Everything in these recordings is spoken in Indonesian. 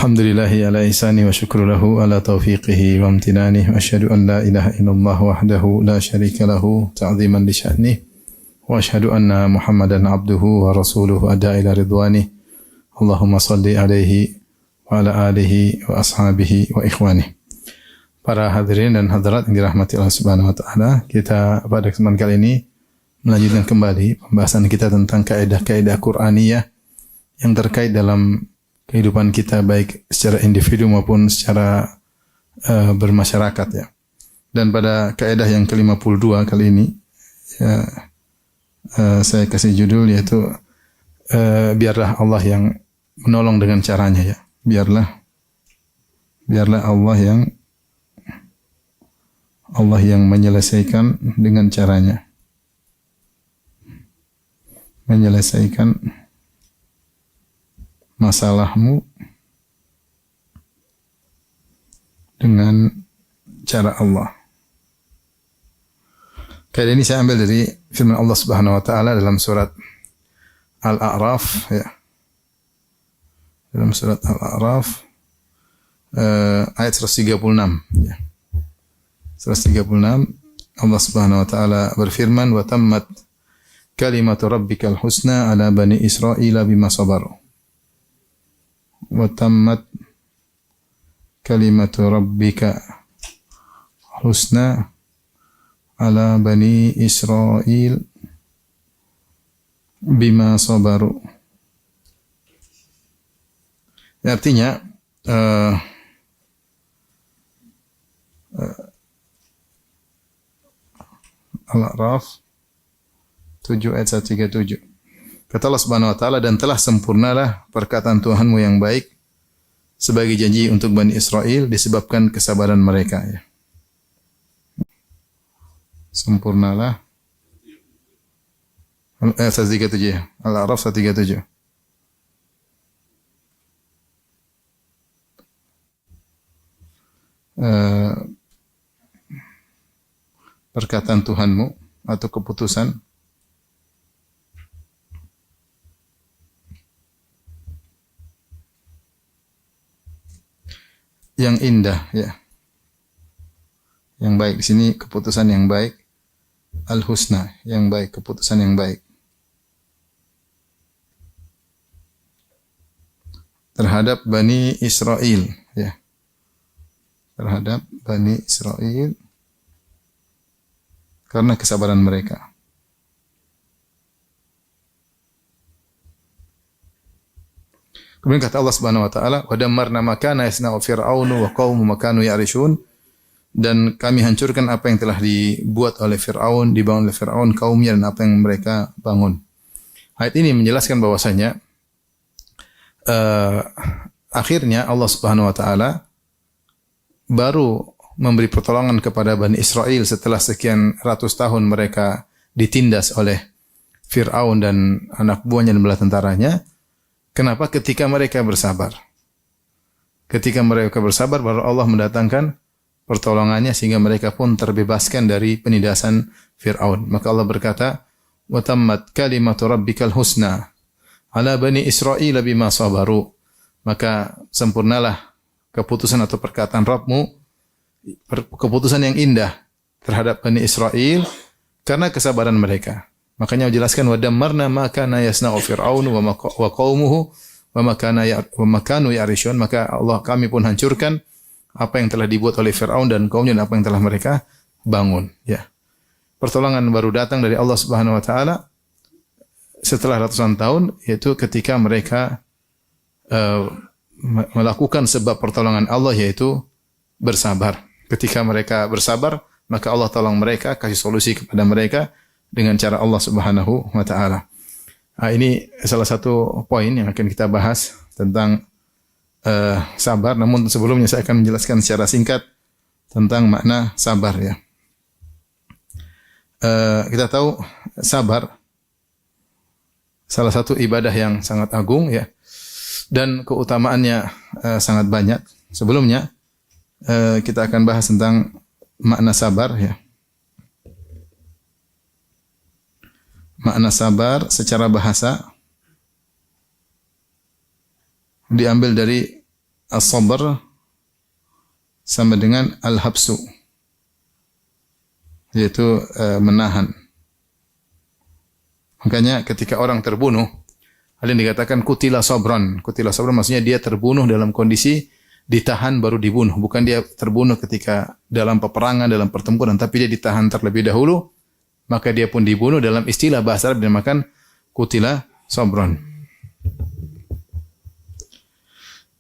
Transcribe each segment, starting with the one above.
Alhamdulillahi ala ihsani wa syukru lahu ala taufiqihi wa amtinani wa asyhadu an la ilaha illallah wahdahu la syarika lahu ta'ziman li sya'nih wa asyhadu anna Muhammadan abduhu wa rasuluhu adda ila ridwani. Allahumma salli alaihi wa ala alihi wa ashabihi wa ikhwani. Para hadirin dan hadirat yang dirahmati Allah Subhanahu wa taala, kita pada kesempatan kali ini melanjutkan kembali pembahasan kita tentang kaidah-kaidah Qur'aniyah yang terkait dalam kehidupan kita baik secara individu maupun secara bermasyarakat ya. Dan pada kaidah yang ke-52 kali ini ya, saya kasih judul yaitu biarlah Allah yang menolong dengan caranya ya. Biarlah Allah yang menyelesaikan dengan caranya. Menyelesaikan masalahmu dengan cara Allah. Kali ini saya ambil dari firman Allah Subhanahu wa taala dalam surat Al-A'raf ya. Dalam surat Al-A'raf ayat 136 ya. 136 Allah Subhanahu wa taala berfirman wa tammat kalimatu rabbikal husna ala bani Israila bima sabaru. Wa tammat kalimatu rabbika husna ala bani Israil bima sabaru. Artinya Al-A'raf 7 ayat 137. Kata Allah Subhanahu wa taala, dan telah sempurnalah perkataan Tuhanmu yang baik sebagai janji untuk Bani Israel disebabkan kesabaran mereka ya. Sempurnalah ayat 137 ya. Al-A'raf 137. Perkataan Tuhanmu atau keputusan yang indah ya. Yang baik di sini keputusan yang baik, al-husna, yang baik, keputusan yang baik. Terhadap Bani Israel ya. Terhadap Bani Israel karena kesabaran mereka. Kemudian kata Allah Subhanahu wa taala, "Wa dammarna ma kana yasna'u fir'aunu wa qaumuhu ma kanu ya'rishun." Dan kami hancurkan apa yang telah dibuat oleh Fir'aun, dibangun oleh Fir'aun kaumnya dan apa yang mereka bangun. Ayat ini menjelaskan bahwasanya akhirnya Allah Subhanahu wa taala baru memberi pertolongan kepada Bani Israel setelah sekian ratus tahun mereka ditindas oleh Fir'aun dan anak buahnya dan bala tentaranya. Kenapa? Ketika mereka bersabar. Ketika mereka bersabar baru Allah mendatangkan pertolongannya sehingga mereka pun terbebaskan dari penindasan Fir'aun. Maka Allah berkata, "Wa tammat kalimatu rabbikal husna ala bani Israil bima sabaru." Maka sempurnalah keputusan atau perkataan Rabbmu, keputusan yang indah terhadap Bani Israel karena kesabaran mereka. Makanya menjelaskan wa dammarna ma kana yasna'u fir'aun wa qaumuhu wa ma kanu ya'rishun. Maka Allah kami pun hancurkan apa yang telah dibuat oleh Fir'aun dan kaumnya dan apa yang telah mereka bangun ya. Pertolongan baru datang dari Allah Subhanahu wa taala setelah ratusan tahun, yaitu ketika mereka melakukan sebab pertolongan Allah yaitu bersabar. Ketika mereka bersabar, maka Allah tolong mereka, kasih solusi kepada mereka dengan cara Allah Subhanahu wa taala. Nah, ini salah satu poin yang akan kita bahas tentang sabar. Namun sebelumnya saya akan menjelaskan secara singkat tentang makna sabar ya. Kita tahu sabar salah satu ibadah yang sangat agung ya, dan keutamaannya sangat banyak. Sebelumnya kita akan bahas tentang makna sabar ya. Makna sabar secara bahasa diambil dari as-sabr sama dengan al-habsu, yaitu menahan. Makanya ketika orang terbunuh, ada yang dikatakan kutila sabran. Kutila sabran maksudnya dia terbunuh dalam kondisi ditahan baru dibunuh. Bukan dia terbunuh ketika dalam peperangan, dalam pertempuran, tapi dia ditahan terlebih dahulu, maka dia pun dibunuh. Dalam istilah bahasa Arab dinamakan kutila sabran.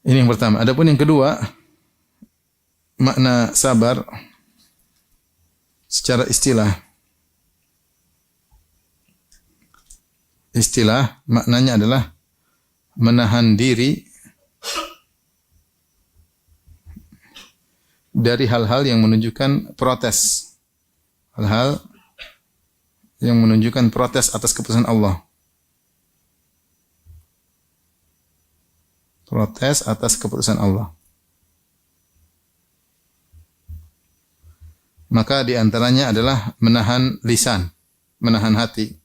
Ini yang pertama. Adapun yang kedua, makna sabar secara istilah. Istilah maknanya adalah menahan diri dari hal-hal yang menunjukkan protes. Hal-hal yang menunjukkan protes atas keputusan Allah. Protes atas keputusan Allah. Maka di antaranya adalah menahan lisan, menahan hati.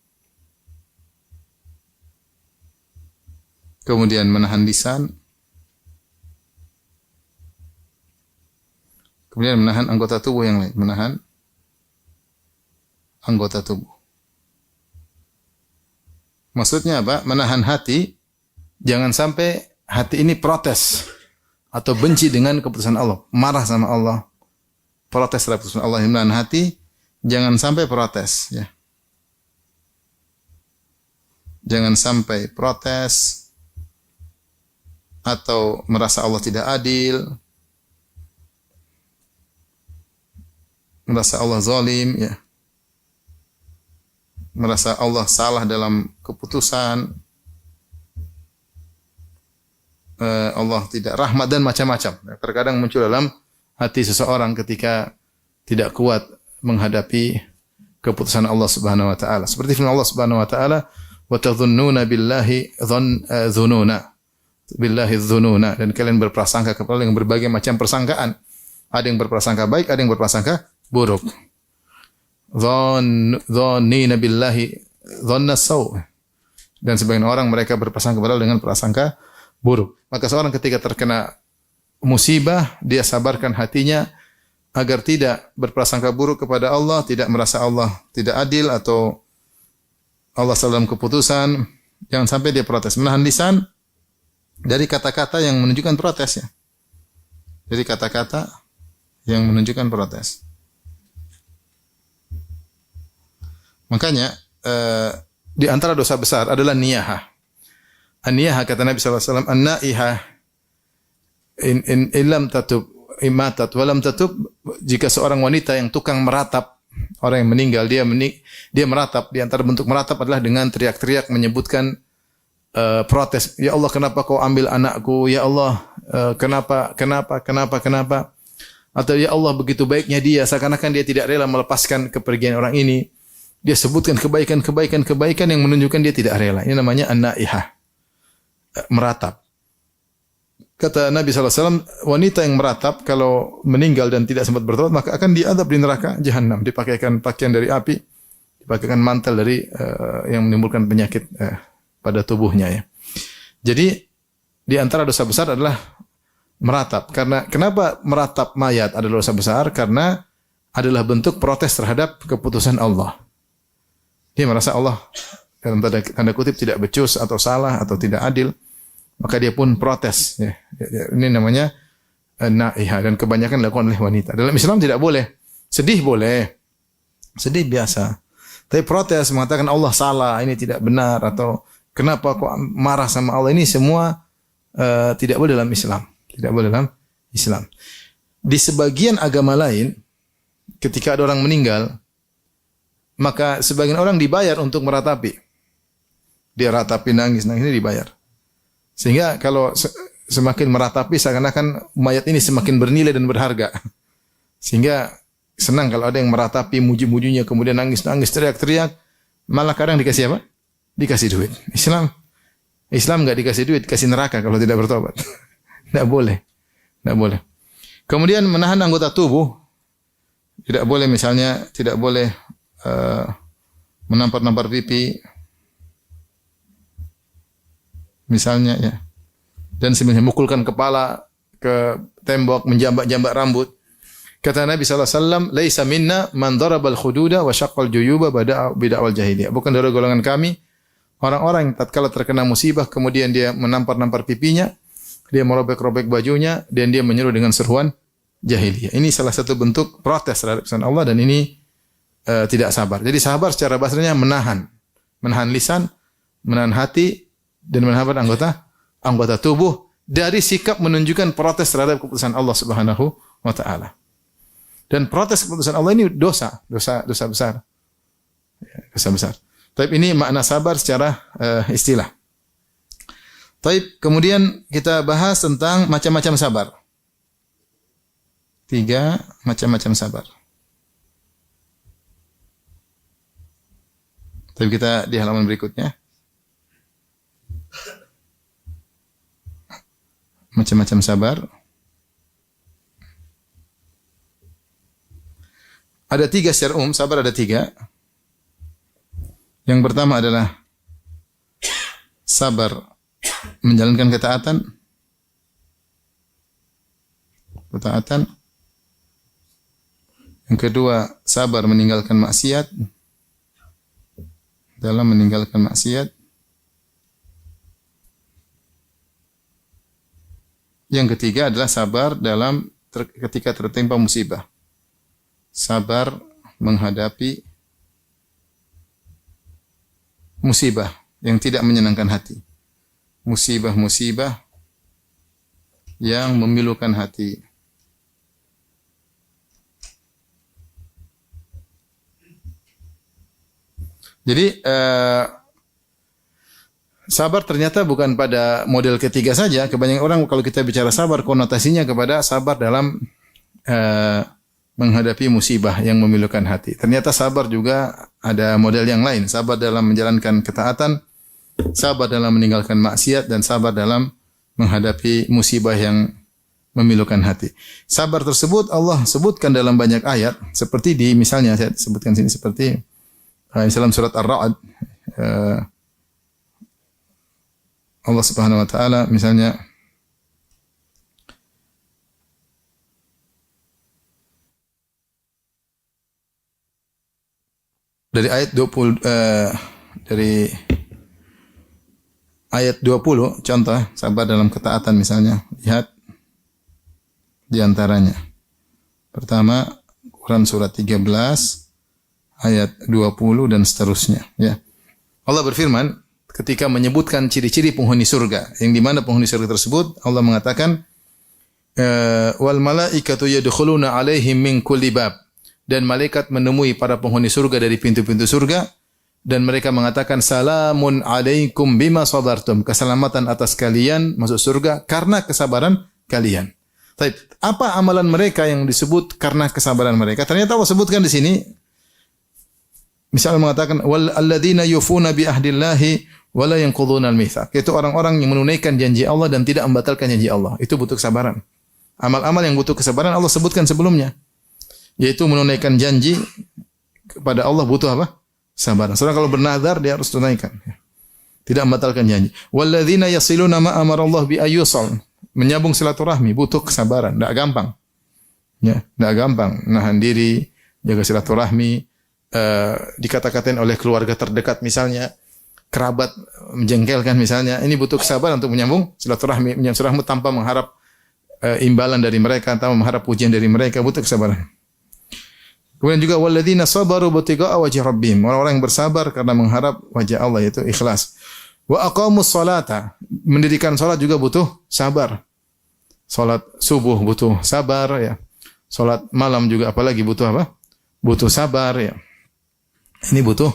Kemudian menahan lisan. Kemudian menahan anggota tubuh yang lain, menahan anggota tubuh. Maksudnya apa? Menahan hati, jangan sampai hati ini protes atau benci dengan keputusan Allah, marah sama Allah, protes terhadap keputusan Allah. Menahan hati, jangan sampai protes, ya. Jangan sampai protes atau merasa Allah tidak adil, merasa Allah zalim, ya. Merasa Allah salah dalam keputusan, Allah tidak rahmat dan macam-macam. Terkadang muncul dalam hati seseorang ketika tidak kuat menghadapi keputusan Allah Subhanahu wa taala. Seperti firman Allah Subhanahu wa taala, "Wa tadhunnuna billahi dhununa." Billahi dhununa, dan kalian berprasangka kepada Allah dengan berbagai macam persangkaan. Ada yang berprasangka baik, ada yang berprasangka buruk. Dhannina billahi dhanna saw. Dan sebagian orang mereka berprasangka kepada Allah dengan prasangka buruk. Maka seorang ketika terkena musibah, dia sabarkan hatinya agar tidak berprasangka buruk kepada Allah, tidak merasa Allah tidak adil atau Allah salah dalam keputusan. Jangan sampai dia protes. Menahan lisan dari kata-kata yang menunjukkan protes, ya. Dari kata-kata yang menunjukkan protes. Makanya di antara dosa besar adalah niyahah. An-niyahah kata Nabi sallallahu alaihi wasallam, an-naihah in lam tatub imatat wa lam tatub. Jika seorang wanita yang tukang meratap, orang yang meninggal, dia meratap, di antara bentuk meratap adalah dengan teriak-teriak menyebutkan protes. Ya Allah, kenapa kau ambil anakku? Ya Allah, kenapa? Atau ya Allah, begitu baiknya dia, seakan-akan dia tidak rela melepaskan kepergian orang ini. Dia sebutkan kebaikan yang menunjukkan dia tidak rela. Ini namanya an-naihah, meratap. Kata Nabi SAW, wanita yang meratap kalau meninggal dan tidak sempat bertobat, maka akan diadab di neraka jahanam. Dipakaikan pakaian dari api, dipakaikan mantel dari yang menimbulkan penyakit pada tubuhnya, ya. Jadi di antara dosa besar adalah meratap. Karena kenapa meratap mayat adalah dosa besar? Karena adalah bentuk protes terhadap keputusan Allah. Dia merasa Allah dalam tanda kutip tidak becus atau salah atau tidak adil, maka dia pun protes, ya. Ini namanya naihah, dan kebanyakan dilakukan oleh wanita. Dalam Islam tidak boleh. Sedih boleh. Sedih biasa. Tapi protes mengatakan Allah salah, ini tidak benar, atau kenapa kok marah sama Allah, ini semua tidak boleh dalam Islam. Tidak boleh dalam Islam. Di sebagian agama lain, ketika ada orang meninggal, maka sebagian orang dibayar untuk meratapi. Dia ratapi, nangis ini dibayar. Sehingga kalau semakin meratapi, seakan-akan mayat ini semakin bernilai dan berharga. Sehingga senang kalau ada yang meratapi, muji-mujinya, kemudian nangis-nangis, teriak-teriak, malah kadang dikasih apa? Dikasih duit. Islam enggak dikasih duit, kasih neraka kalau tidak bertobat. Tidak boleh. Tidak boleh. Kemudian menahan anggota tubuh. Tidak boleh, misalnya tidak boleh menampar-nampar pipi. Misalnya, ya. Dan sebenarnya mukulkan kepala ke tembok, menjambak-jambak rambut. Kata Nabi SAW, "Laisa minna man darabal khududa wa syaqqal juyuba bida'wal jahiliyah." Bukan dari golongan kami orang-orang yang tatkala terkena musibah kemudian dia menampar-nampar pipinya, dia merobek-robek bajunya dan dia menyeru dengan seruan jahiliyah. Ini salah satu bentuk protes terhadap keputusan Allah dan ini tidak sabar. Jadi sabar secara bahasanya menahan lisan, menahan hati dan menahan anggota tubuh dari sikap menunjukkan protes terhadap keputusan Allah Subhanahu wa taala. Dan protes keputusan Allah ini dosa besar. Dosa besar. Tapi ini makna sabar secara istilah. Taib, kemudian kita bahas tentang macam-macam sabar. 3 macam-macam sabar. Tapi kita di halaman berikutnya. Macam-macam sabar. Ada 3 secara umum, sabar ada 3. Yang pertama adalah sabar menjalankan ketaatan. Yang kedua, sabar meninggalkan maksiat. Dalam meninggalkan maksiat. Yang ketiga adalah sabar dalam ketika tertimpa musibah. Sabar menghadapi musibah yang tidak menyenangkan hati. Musibah-musibah yang memilukan hati. Jadi sabar ternyata bukan pada model ketiga saja. Kebanyakan orang kalau kita bicara sabar konotasinya kepada sabar dalam menghadapi musibah yang memilukan hati. Ternyata sabar juga ada model yang lain. Sabar dalam menjalankan ketaatan, sabar dalam meninggalkan maksiat, dan sabar dalam menghadapi musibah yang memilukan hati. Sabar tersebut Allah sebutkan dalam banyak ayat. Seperti di misalnya saya sebutkan sini seperti dalam surat Ar-Ra'd. Allah Subhanahu wa taala misalnya dari ayat 20 dari ayat 20 contoh sabar dalam ketaatan misalnya, lihat di antaranya. Pertama Quran surat 13 ayat 20 dan seterusnya, ya. Allah berfirman ketika menyebutkan ciri-ciri penghuni surga, yang di mana penghuni surga tersebut Allah mengatakan wal malaikatu yadkhuluna alaihim min kulli bab, dan malaikat menemui para penghuni surga dari pintu-pintu surga dan mereka mengatakan salamun alaikum bima sabartum, keselamatan atas kalian masuk surga karena kesabaran kalian. Baik, apa amalan mereka yang disebut karena kesabaran mereka? Ternyata Allah sebutkan di sini. Misalnya mengatakan wal alladzina yufuna bi ahdillahi wa la yanquduna al-mitsaq. Itu orang-orang yang menunaikan janji Allah dan tidak membatalkan janji Allah. Itu butuh kesabaran. Amal-amal yang butuh kesabaran Allah sebutkan sebelumnya. Yaitu menunaikan janji kepada Allah butuh apa? Sabaran. Seorang kalau bernazar dia harus tunaikan. Tidak membatalkan janji. Walladzina yasiluna ma amara Allah bi ayyusal. Menyambung silaturahmi butuh kesabaran, enggak gampang. Ya, enggak gampang nahan diri, jaga silaturahmi. Dikata-katain oleh keluarga terdekat misalnya, kerabat menjengkelkan misalnya, ini butuh kesabaran untuk menyambung silaturahmi tanpa mengharap imbalan dari mereka, tanpa mengharap pujian dari mereka, butuh kesabaran. Kemudian juga walladzina sabaru butiqa'a wajhi rabbihim, orang-orang yang bersabar karena mengharap wajah Allah, yaitu ikhlas. Wa aqamus salata, mendirikan salat juga butuh sabar. Salat subuh butuh sabar, ya. Salat malam juga apalagi butuh apa? Butuh sabar, ya. Ini butuh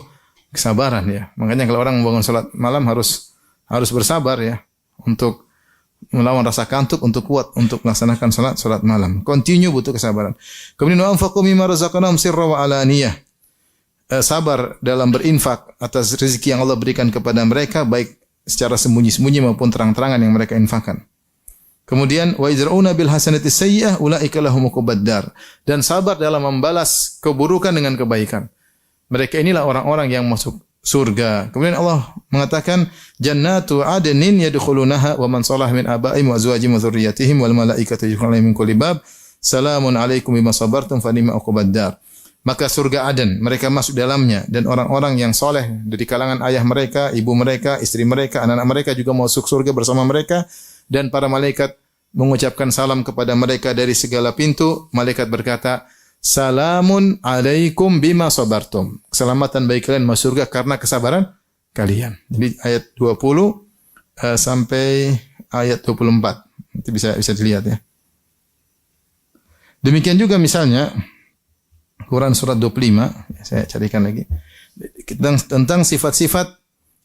kesabaran, ya. Makanya kalau orang membangun salat malam harus bersabar, ya, untuk melawan rasa kantuk, untuk kuat untuk melaksanakan salat malam. Continue butuh kesabaran. Kemudian wa anfaqu mimma razaqnahum sirra wa alaniyah. Sabar dalam berinfak atas rezeki yang Allah berikan kepada mereka, baik secara sembunyi-sembunyi maupun terang-terangan yang mereka infakkan. Kemudian wa izra'una bil hasanati sayyi'ah ulaika lahum uqbaddar, dan sabar dalam membalas keburukan dengan kebaikan. Mereka inilah orang-orang yang masuk surga. Kemudian Allah mengatakan jannatu adnin yadkhulunaha wa man shalah min abaihim wa azwajihim wa dzurriyyatihim wal malaikatu yadkhuluna min kulli bab. Salamun alaikum bima sabartum fa ni'ma uqbad dar. Maka surga Aden, mereka masuk dalamnya dan orang-orang yang soleh dari kalangan ayah mereka, ibu mereka, istri mereka, anak-anak mereka juga masuk surga bersama mereka dan para malaikat mengucapkan salam kepada mereka dari segala pintu. Malaikat berkata, "Salamun alaikum bima sabartum." Keselamatan bagi kalian masuk surga karena kesabaran kalian. Jadi ayat 20 sampai ayat 24. Nanti bisa dilihat ya. Demikian juga misalnya Quran surat 25, saya carikan lagi. Tentang sifat-sifat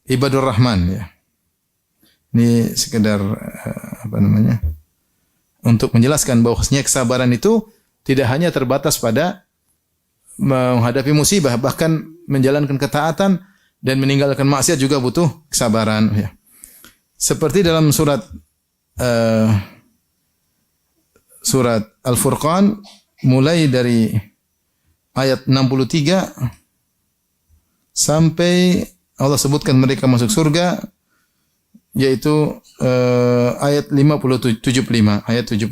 ibadur rahman ya. Ini sekedar untuk menjelaskan bahwasanya kesabaran itu tidak hanya terbatas pada menghadapi musibah, bahkan menjalankan ketaatan dan meninggalkan maksiat juga butuh kesabaran ya. Seperti dalam surat Al-Furqan mulai dari ayat 63 sampai Allah sebutkan mereka masuk surga, yaitu ayat 75 ayat 75.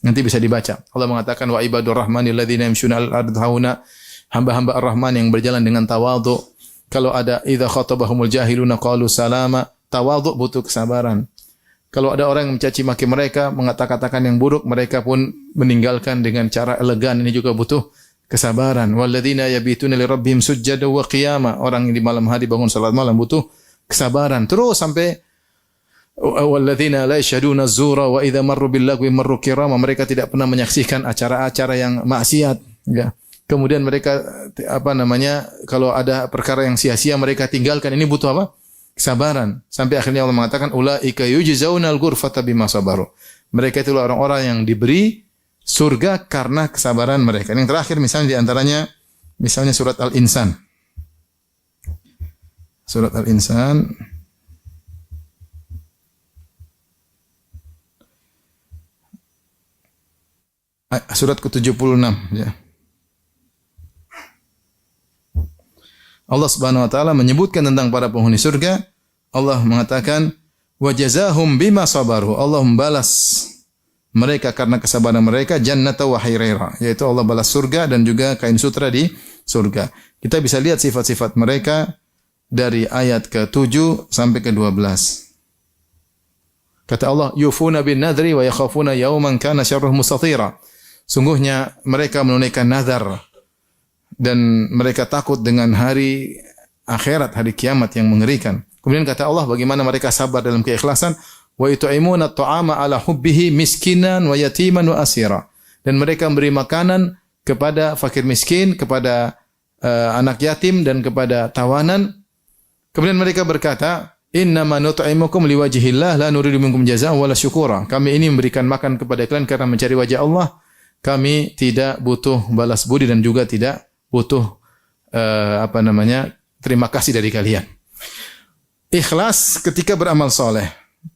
Nanti bisa dibaca. Allah mengatakan wa ibadur rahmanil ladzina yamshuna al-ardh hauna, hamba-hamba ar-Rahman yang berjalan dengan tawadhu. Kalau ada idza khatabahumul jahiluna qalu salama, tawadhu butuh kesabaran. Kalau ada orang yang mencaci maki mereka, mengatakan yang buruk, mereka pun meninggalkan dengan cara elegan. Ini juga butuh kesabaran. Walladzina yabituna lirabbihim sujjada wa qiyama. Orang yang di malam hari bangun salat malam butuh kesabaran. Terus sampai walladzina la yashhaduna az-zura wa idza marru bil lagwi marru kirama. Mereka tidak pernah menyaksikan acara-acara yang maksiat, ya. Kemudian mereka kalau ada perkara yang sia-sia mereka tinggalkan. Ini butuh apa? Kesabaran. Sampai akhirnya Allah mengatakan ulaika yujzaunal ghurfata bima sabaru. Mereka itu orang-orang yang diberi surga karena kesabaran mereka. Yang terakhir misalnya di antaranya misalnya surat Al-Insan. Surat Al-Insan surat ke-76 ya. Allah Subhanahu wa taala menyebutkan tentang para penghuni surga. Allah mengatakan wa jazahum bima sabaru. Allah membalas mereka karena kesabaran mereka jannata wa hiraira, yaitu Allah balas surga dan juga kain sutra di surga. Kita bisa lihat sifat-sifat mereka dari ayat ke-7 sampai ke-12. Kata Allah, yufuna bin nadri wa yakhafuna yawman kana syarruhu mustatira. Sungguhnya mereka menunaikan nazar dan mereka takut dengan hari akhirat, hari kiamat yang mengerikan. Kemudian kata Allah, bagaimana mereka sabar dalam keikhlasan. Wa yut'imuna at-ta'ama ala hubbihi miskinan wa yatiman wa asira. Dan mereka memberi makanan kepada fakir miskin, kepada anak yatim dan kepada tawanan. Kemudian mereka berkata, innama nut'imukum liwajhillah la nuridu minkum jazaa'an wala syukura. Kami ini memberikan makan kepada kalian karena mencari wajah Allah. Kami tidak butuh balas budi dan juga tidak butuh terima kasih dari kalian. Ikhlas ketika beramal soleh,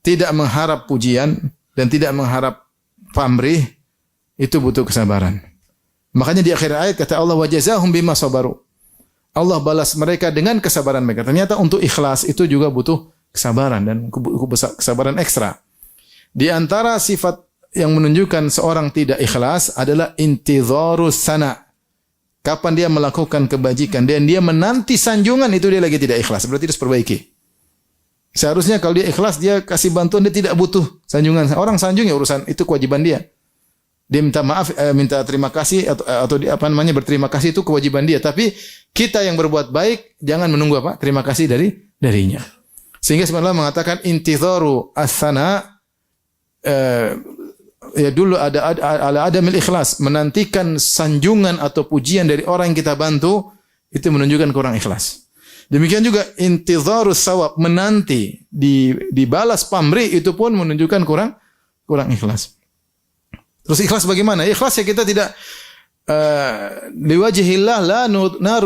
tidak mengharap pujian dan tidak mengharap pamrih, itu butuh kesabaran. Makanya di akhir ayat kata Allah wa jazahum bima sabaru. Allah balas mereka dengan kesabaran mereka. Ternyata untuk ikhlas itu juga butuh kesabaran dan kesabaran ekstra. Di antara sifat yang menunjukkan seorang tidak ikhlas adalah intidharus sana. Kapan dia melakukan kebajikan dan dia menanti sanjungan, itu dia lagi tidak ikhlas. Berarti harus perbaiki. Seharusnya kalau dia ikhlas, dia kasih bantuan, dia tidak butuh sanjungan. Orang sanjung ya urusan, itu kewajiban dia. Dia minta maaf, minta terima kasih atau berterima kasih, itu kewajiban dia. Tapi kita yang berbuat baik jangan menunggu terima kasih darinya. Sehingga sebenarnya mengatakan intidharu as-sana ya dulu ada adamil ikhlas, menantikan sanjungan atau pujian dari orang yang kita bantu, itu menunjukkan kurang ikhlas. Demikian juga intidharus sawab, menanti dibalas pamrih, itu pun menunjukkan kurang ikhlas. Terus ikhlas bagaimana? Ikhlas ya kita tidak liwajhillah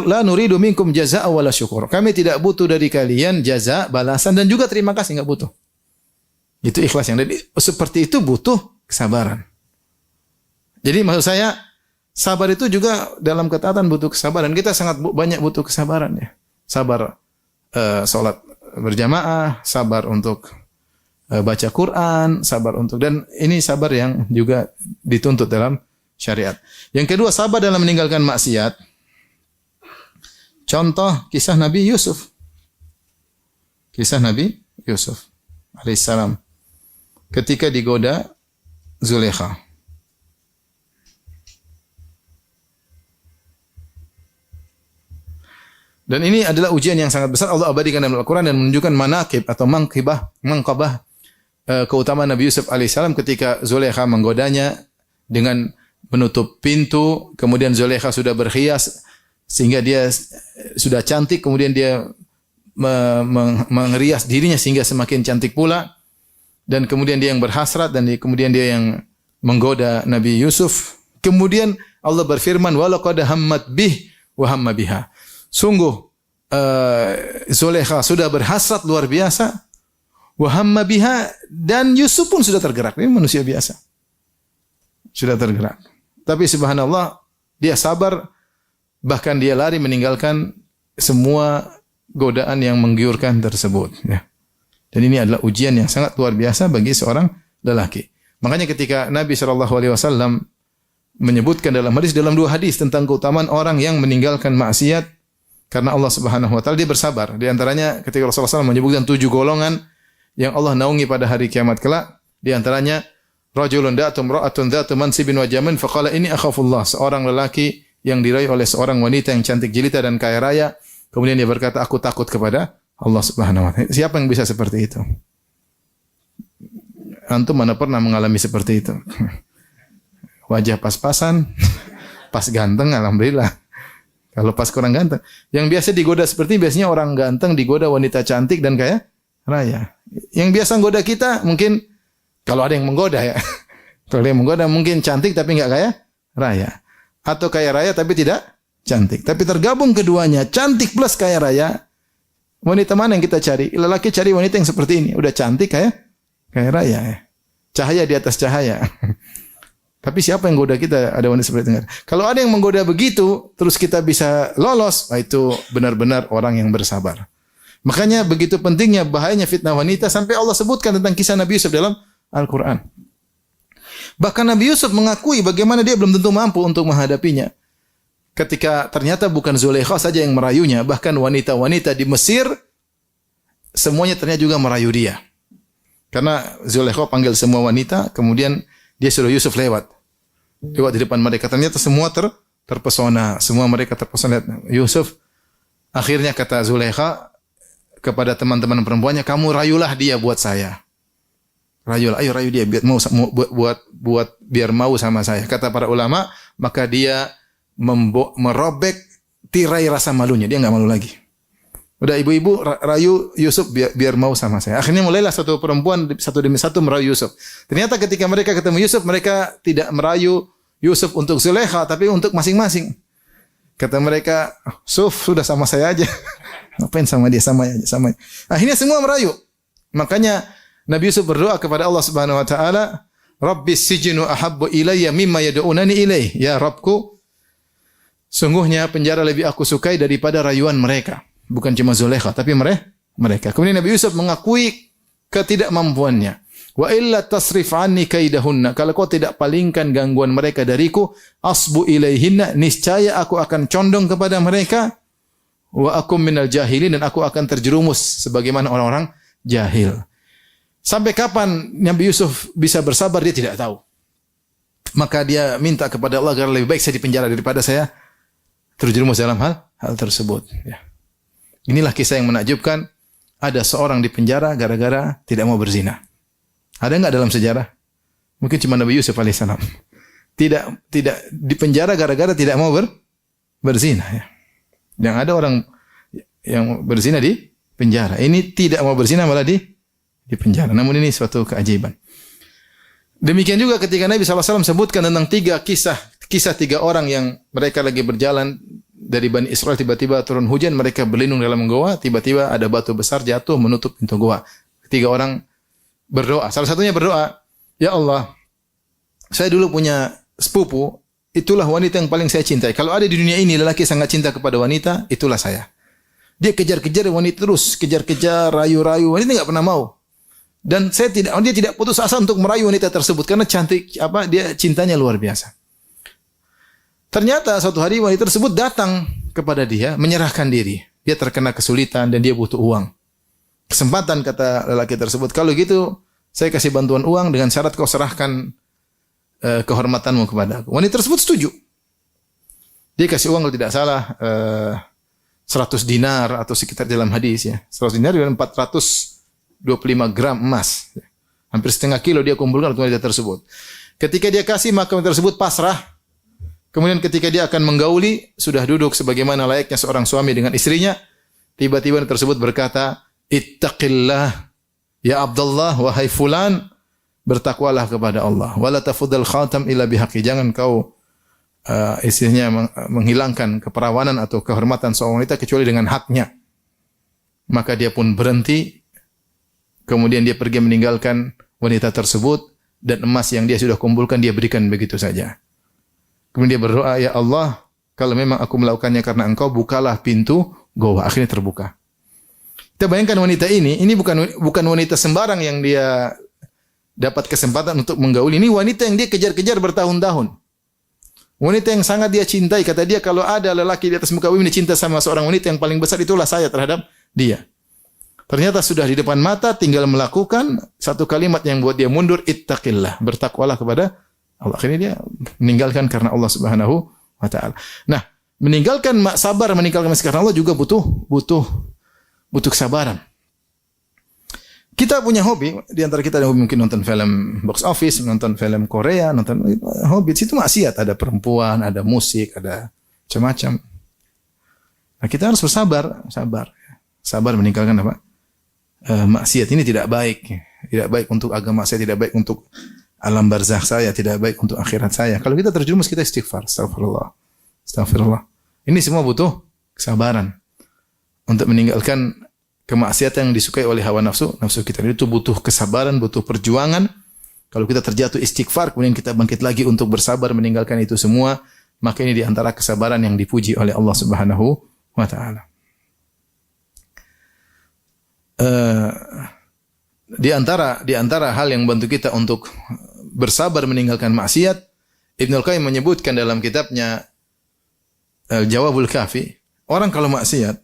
la nuridu minkum jazaa'a wala syukur. Kami tidak butuh dari kalian jaza, balasan dan juga terima kasih, enggak butuh. Itu ikhlas yang seperti itu butuh kesabaran. Jadi maksud saya, sabar itu juga dalam ketaatan butuh kesabaran. Kita sangat banyak butuh kesabaran ya. Sabar salat berjamaah, sabar untuk baca Quran, sabar untuk, dan ini sabar yang juga dituntut dalam syariat. Yang kedua, sabar dalam meninggalkan maksiat. Contoh kisah Nabi Yusuf. Kisah Nabi Yusuf alaihissalam ketika digoda Zulaikha. Dan ini adalah ujian yang sangat besar Allah abadikan dalam Al-Quran dan menunjukkan manaqib atau mangkabah keutamaan Nabi Yusuf alaihissalam ketika Zulaikha menggodanya dengan menutup pintu, kemudian Zulaikha sudah berhias sehingga dia sudah cantik, kemudian dia mengerias dirinya sehingga semakin cantik pula, dan kemudian dia yang berhasrat, dan kemudian dia yang menggoda Nabi Yusuf. Kemudian Allah berfirman, walaqad hammat bih wa hamma biha. Sungguh Zulaikha sudah berhasrat luar biasa, wa hamma biha, dan Yusuf pun sudah tergerak. Ini manusia biasa. Sudah tergerak. Tapi subhanallah, dia sabar, bahkan dia lari meninggalkan semua godaan yang menggiurkan tersebut. Ya. Dan ini adalah ujian yang sangat luar biasa bagi seorang lelaki. Makanya ketika Nabi SAW menyebutkan dalam dua hadis tentang keutamaan orang yang meninggalkan maksiat, karena Allah Subhanahu wa taala, dia bersabar. Di antaranya ketika Rasulullah SAW menyebutkan 7 golongan yang Allah naungi pada hari kiamat kelak, di antaranya rajulun da'atu imra'atun dzatu mansibin wa jamin faqala inni akhafullah, seorang lelaki yang diraih oleh seorang wanita yang cantik jelita dan kaya raya, kemudian dia berkata, aku takut kepada Allah Subhanahu wa taala. Siapa yang bisa seperti itu? Antum mana pernah mengalami seperti itu? Wajah pas-pasan, pas ganteng, alhamdulillah. Kalau pas kurang ganteng. Yang biasa digoda seperti ini, biasanya orang ganteng digoda wanita cantik dan kaya raya. Yang biasa goda kita mungkin, kalau ada yang menggoda ya. Kalau ada yang menggoda mungkin cantik tapi enggak kaya raya. Atau kaya raya tapi tidak cantik. Tapi tergabung keduanya, cantik plus kaya raya. Wanita mana yang kita cari? Lelaki cari wanita yang seperti ini. Udah cantik kaya raya ya. Cahaya di atas cahaya. Tapi siapa yang goda kita? Ada wanita seperti itu. Kalau ada yang menggoda begitu, terus kita bisa lolos, itu benar-benar orang yang bersabar. Makanya begitu pentingnya, bahayanya fitnah wanita, sampai Allah sebutkan tentang kisah Nabi Yusuf dalam Al-Quran. Bahkan Nabi Yusuf mengakui bagaimana dia belum tentu mampu untuk menghadapinya. Ketika ternyata bukan Zulaikha saja yang merayunya, bahkan wanita-wanita di Mesir, semuanya ternyata juga merayu dia. Karena Zulaikha panggil semua wanita, kemudian dia suruh Yusuf lewat di depan mereka. Ternyata semua terpesona. Semua mereka terpesona Yusuf. Akhirnya kata Zulaikha kepada teman-teman perempuannya, kamu rayulah dia buat saya. Rayulah, ayo rayu dia buat biar mau sama saya. Kata para ulama, maka dia merobek tirai rasa malunya. Dia enggak malu lagi. Udah ibu-ibu rayu Yusuf biar mau sama saya. Akhirnya mulailah satu perempuan satu demi satu merayu Yusuf. Ternyata ketika mereka ketemu Yusuf, mereka tidak merayu Yusuf untuk Zulaikha, tapi untuk masing-masing. Kata mereka, Suf, sudah sama saya aja. Ngapain sama dia, sama aja, sama. Akhirnya semua merayu. Makanya Nabi Yusuf berdoa kepada Allah Subhanahu wa taala, Rabbis sijnu ahabbu ilayya mimma yad'unani ilaih. Ya Rabbku, sungguhnya penjara lebih aku sukai daripada rayuan mereka. Bukan cuma Zulaikha, tapi mereka. Kemudian Nabi Yusuf mengakui ketidakmampuannya. Wa illa tasrif anni kaidahunna. Kalau kau tidak palingkan gangguan mereka dariku, asbu ilaihinna, niscaya aku akan condong kepada mereka. Wa akum minal jahilin, dan aku akan terjerumus sebagaimana orang-orang jahil. Sampai kapan Nabi Yusuf bisa bersabar, dia tidak tahu. Maka dia minta kepada Allah agar lebih baik saya dipenjara daripada saya terjerumus dalam hal tersebut. Ya. Inilah kisah yang menakjubkan. Ada seorang di penjara gara-gara tidak mau berzina. Ada enggak dalam sejarah? Mungkin cuma Nabi Yusuf alaihissalam. Tidak di penjara gara-gara tidak mau berzina. Ya. Yang ada orang yang berzina di penjara. Ini tidak mau berzina malah di penjara. Namun ini suatu keajaiban. Demikian juga ketika Nabi SAW sebutkan tentang kisah 3 orang yang mereka lagi berjalan dari Bani Israel, tiba-tiba turun hujan, mereka berlindung dalam goa, tiba-tiba ada batu besar jatuh menutup pintu goa. 3 orang berdoa. Salah satunya berdoa, ya Allah, saya dulu punya sepupu, itulah wanita yang paling saya cintai. Kalau ada di dunia ini lelaki sangat cinta kepada wanita, itulah saya. Dia kejar-kejar wanita terus, kejar-kejar, rayu-rayu. Wanita enggak pernah mau. Dan dia tidak putus asa untuk merayu wanita tersebut karena cantik, dia cintanya luar biasa. Ternyata suatu hari wanita tersebut datang kepada dia, menyerahkan diri. Dia terkena kesulitan dan dia butuh uang. Kesempatan, kata lelaki tersebut, kalau gitu saya kasih bantuan uang dengan syarat kau serahkan kehormatanmu kepada aku. Wanita tersebut setuju. Dia kasih uang kalau tidak salah 100 dinar atau sekitar dalam hadis ya. 100 dinar dan 425 gram emas. Hampir setengah kilo dia kumpulkan untuk wanita tersebut. Ketika dia kasih, maka wanita tersebut pasrah. Kemudian ketika dia akan menggauli, sudah duduk sebagaimana layaknya seorang suami dengan istrinya, tiba-tiba wanita tersebut berkata, "Ittaqillah ya Abdullah, wahai fulan, bertakwalah kepada Allah. Wala tafudhal khatam illa bihaqi." Jangan kau istilahnya menghilangkan keperawanan atau kehormatan seorang wanita kecuali dengan haknya. Maka dia pun berhenti. Kemudian dia pergi meninggalkan wanita tersebut dan emas yang dia sudah kumpulkan dia berikan begitu saja. Kemudian dia berdoa, "Ya Allah, kalau memang aku melakukannya karena Engkau, bukalah pintu goa." Akhirnya terbuka. Kita bayangkan wanita ini bukan wanita sembarang yang dia dapat kesempatan untuk menggauli. Ini wanita yang dia kejar-kejar bertahun-tahun. Wanita yang sangat dia cintai. Kata dia, kalau ada lelaki di atas muka bumi yang cinta sama seorang wanita, yang paling besar itulah saya terhadap dia. Ternyata sudah di depan mata, tinggal melakukan satu kalimat yang buat dia mundur, ittaqillah, bertakwalah kepada Allah. Akhirnya dia meninggalkan karena Allah Subhanahu wa taala. Nah, meninggalkan karena Allah juga butuh kesabaran. Kita punya hobi, di antara kita ada hobi mungkin nonton film box office, nonton film Korea, nonton hobi. Situ maksiat, ada perempuan, ada musik, ada macam-macam. Nah, kita harus sabar meninggalkan apa? Maksiat ini tidak baik. Tidak baik untuk agama saya, tidak baik untuk alam barzakh saya, tidak baik untuk akhirat saya. Kalau kita terjerumus, kita istighfar. Astagfirullah. Ini semua butuh kesabaran. Untuk meninggalkan kemaksiatan yang disukai oleh hawa nafsu kita. Itu butuh kesabaran, butuh perjuangan. Kalau kita terjatuh istighfar, kemudian kita bangkit lagi untuk bersabar meninggalkan itu semua, maka ini di antara kesabaran yang dipuji oleh Allah Subhanahu wa taala. Di antara hal yang membantu kita untuk bersabar meninggalkan maksiat, Ibnul Qayyim menyebutkan dalam kitabnya Al-Jawabul Kafi, orang kalau maksiat,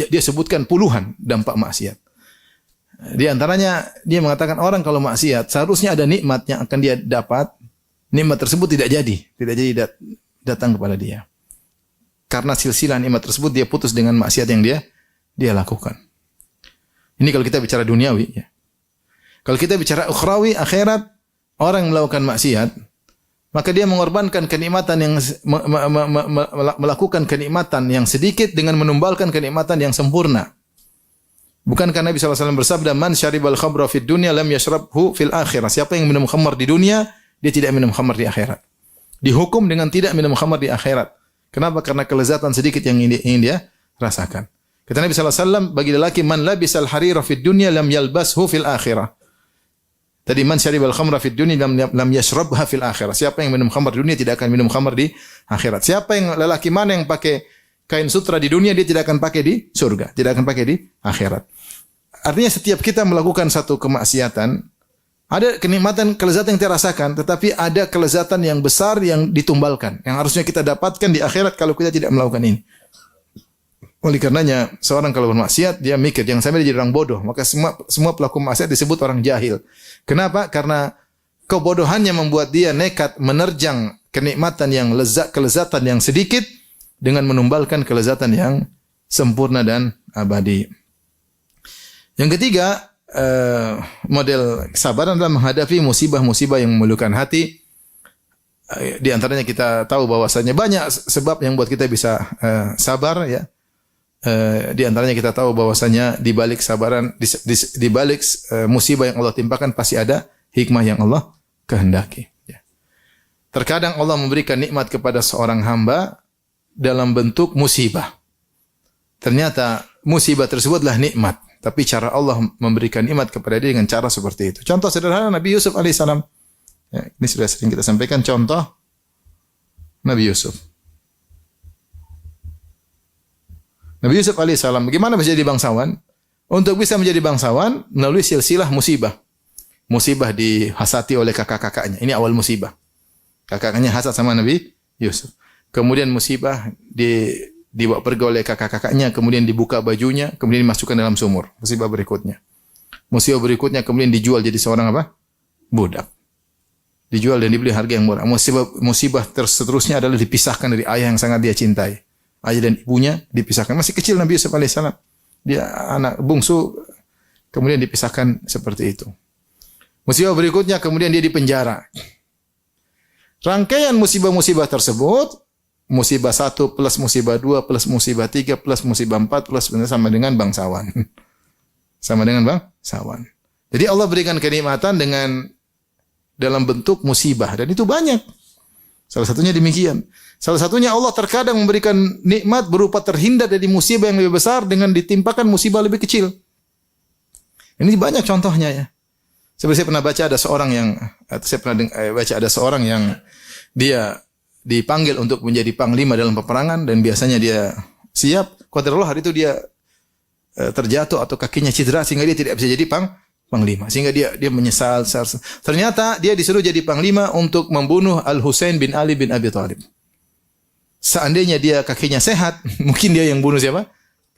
dia sebutkan puluhan dampak maksiat. Di antaranya dia mengatakan orang kalau maksiat seharusnya ada nikmat yang akan dia dapat, nikmat tersebut tidak jadi datang kepada dia. Karena silsilah nikmat tersebut dia putus dengan maksiat yang dia lakukan. Ini kalau kita bicara duniawi ya. Kalau kita bicara ukhrawi, akhirat, orang yang melakukan maksiat, maka dia mengorbankan kenikmatan yang melakukan kenikmatan yang sedikit dengan menumbalkan kenikmatan yang sempurna. Bukankah Nabi SAW bersabda, "Man syaribal khamra fid dunya lam yashrabhu fil akhirah." Siapa yang minum khamar di dunia, dia tidak minum khamar di akhirat. Dihukum dengan tidak minum khamar di akhirat. Kenapa? Karena kelezatan sedikit yang ingin dia rasakan. Kata Nabi SAW, bagi lelaki, "Man labisal harira fid dunya lam yalbashu fil akhirah." Tadi man syaribal khamra fid dunya lam yashrabha fil akhirah. Siapa yang minum khamar di dunia tidak akan minum khamar di akhirat. Siapa yang lelaki mana yang pakai kain sutra di dunia, dia tidak akan pakai di surga, tidak akan pakai di akhirat. Artinya setiap kita melakukan satu kemaksiatan, ada kenikmatan, kelezatan yang kita rasakan, tetapi ada kelezatan yang besar yang ditumbalkan, yang harusnya kita dapatkan di akhirat kalau kita tidak melakukan ini. Oleh karenanya, seorang kalau bermaksiat, dia mikir, jangan sampai dia jadi orang bodoh. Maka semua pelaku maksiat disebut orang jahil. Kenapa? Karena kebodohannya membuat dia nekat menerjang kenikmatan yang kelezatan yang sedikit dengan menumbalkan kelezatan yang sempurna dan abadi. Yang ketiga, model kesabaran dalam menghadapi musibah-musibah yang memalukan hati. Di antaranya kita tahu bahwasanya banyak sebab yang buat kita bisa sabar ya. Di antaranya kita tahu bahwasanya di balik sabaran, di balik musibah yang Allah timpakan pasti ada hikmah yang Allah kehendaki. Ya. Terkadang Allah memberikan nikmat kepada seorang hamba dalam bentuk musibah. Ternyata musibah tersebutlah nikmat, tapi cara Allah memberikan nikmat kepada dia dengan cara seperti itu. Contoh sederhana Nabi Yusuf alaihissalam. Ya, ini sudah sering kita sampaikan contoh Nabi Yusuf. Nabi Yusuf alaihissalam bagaimana bisa jadi bangsawan? Untuk bisa menjadi bangsawan melalui silsilah musibah. Musibah dihasati oleh kakak-kakaknya. Ini awal musibah. Kakak-kakaknya hasad sama Nabi Yusuf. Kemudian musibah dibawa pergi oleh kakak-kakaknya, kemudian dibuka bajunya, kemudian dimasukkan dalam sumur. Musibah berikutnya. Musibah berikutnya kemudian dijual jadi seorang apa? Budak. Dijual dan dibeli harga yang murah. Musibah seterusnya adalah dipisahkan dari ayah yang sangat dia cintai. Ayah dan ibunya dipisahkan. Masih kecil Nabi Yusuf alaihissalam. Dia anak bungsu, kemudian dipisahkan seperti itu. Musibah berikutnya kemudian dia dipenjara. Rangkaian musibah-musibah tersebut, musibah 1 plus musibah 2 plus musibah 3 plus musibah 4 plus sama dengan bangsawan. Sama dengan bangsawan. Jadi Allah berikan kenikmatan dalam bentuk musibah dan itu banyak. Salah satunya demikian. Salah satunya Allah terkadang memberikan nikmat berupa terhindar dari musibah yang lebih besar dengan ditimpakan musibah lebih kecil. Ini banyak contohnya ya. Seperti saya pernah baca ada seorang yang dia dipanggil untuk menjadi panglima dalam peperangan dan biasanya dia siap. Qadarullah hari itu dia terjatuh atau kakinya cedera sehingga dia tidak bisa jadi panglima. Sehingga dia menyesal. Ternyata dia disuruh jadi panglima untuk membunuh Al-Husain bin Ali bin Abi Thalib. Seandainya dia kakinya sehat, mungkin dia yang bunuh siapa?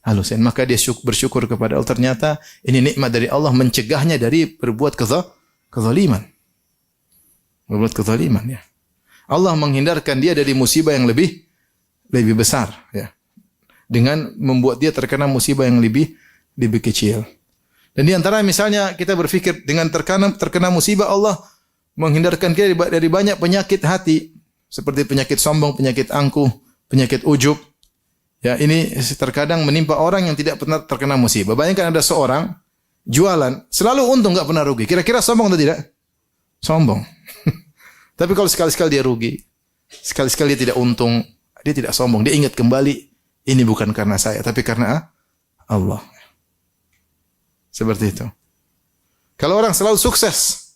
Al-Husain. Maka dia bersyukur kepada Allah. Ternyata ini nikmat dari Allah mencegahnya dari berbuat kezaliman. Berbuat kezaliman ya. Allah menghindarkan dia dari musibah yang lebih besar ya. Dengan membuat dia terkena musibah yang lebih kecil. Dan di antara misalnya kita berpikir dengan terkena musibah Allah menghindarkan kita dari banyak penyakit hati seperti penyakit sombong, penyakit angkuh, penyakit ujub. Ya, ini terkadang menimpa orang yang tidak pernah terkena musibah. Bayangkan ada seorang jualan selalu untung enggak pernah rugi. Kira-kira sombong atau tidak? Sombong. Tapi kalau sekali-sekali dia rugi, sekali-sekali dia tidak untung, dia tidak sombong. Dia ingat kembali, ini bukan karena saya, tapi karena Allah. Seperti itu. Kalau orang selalu sukses,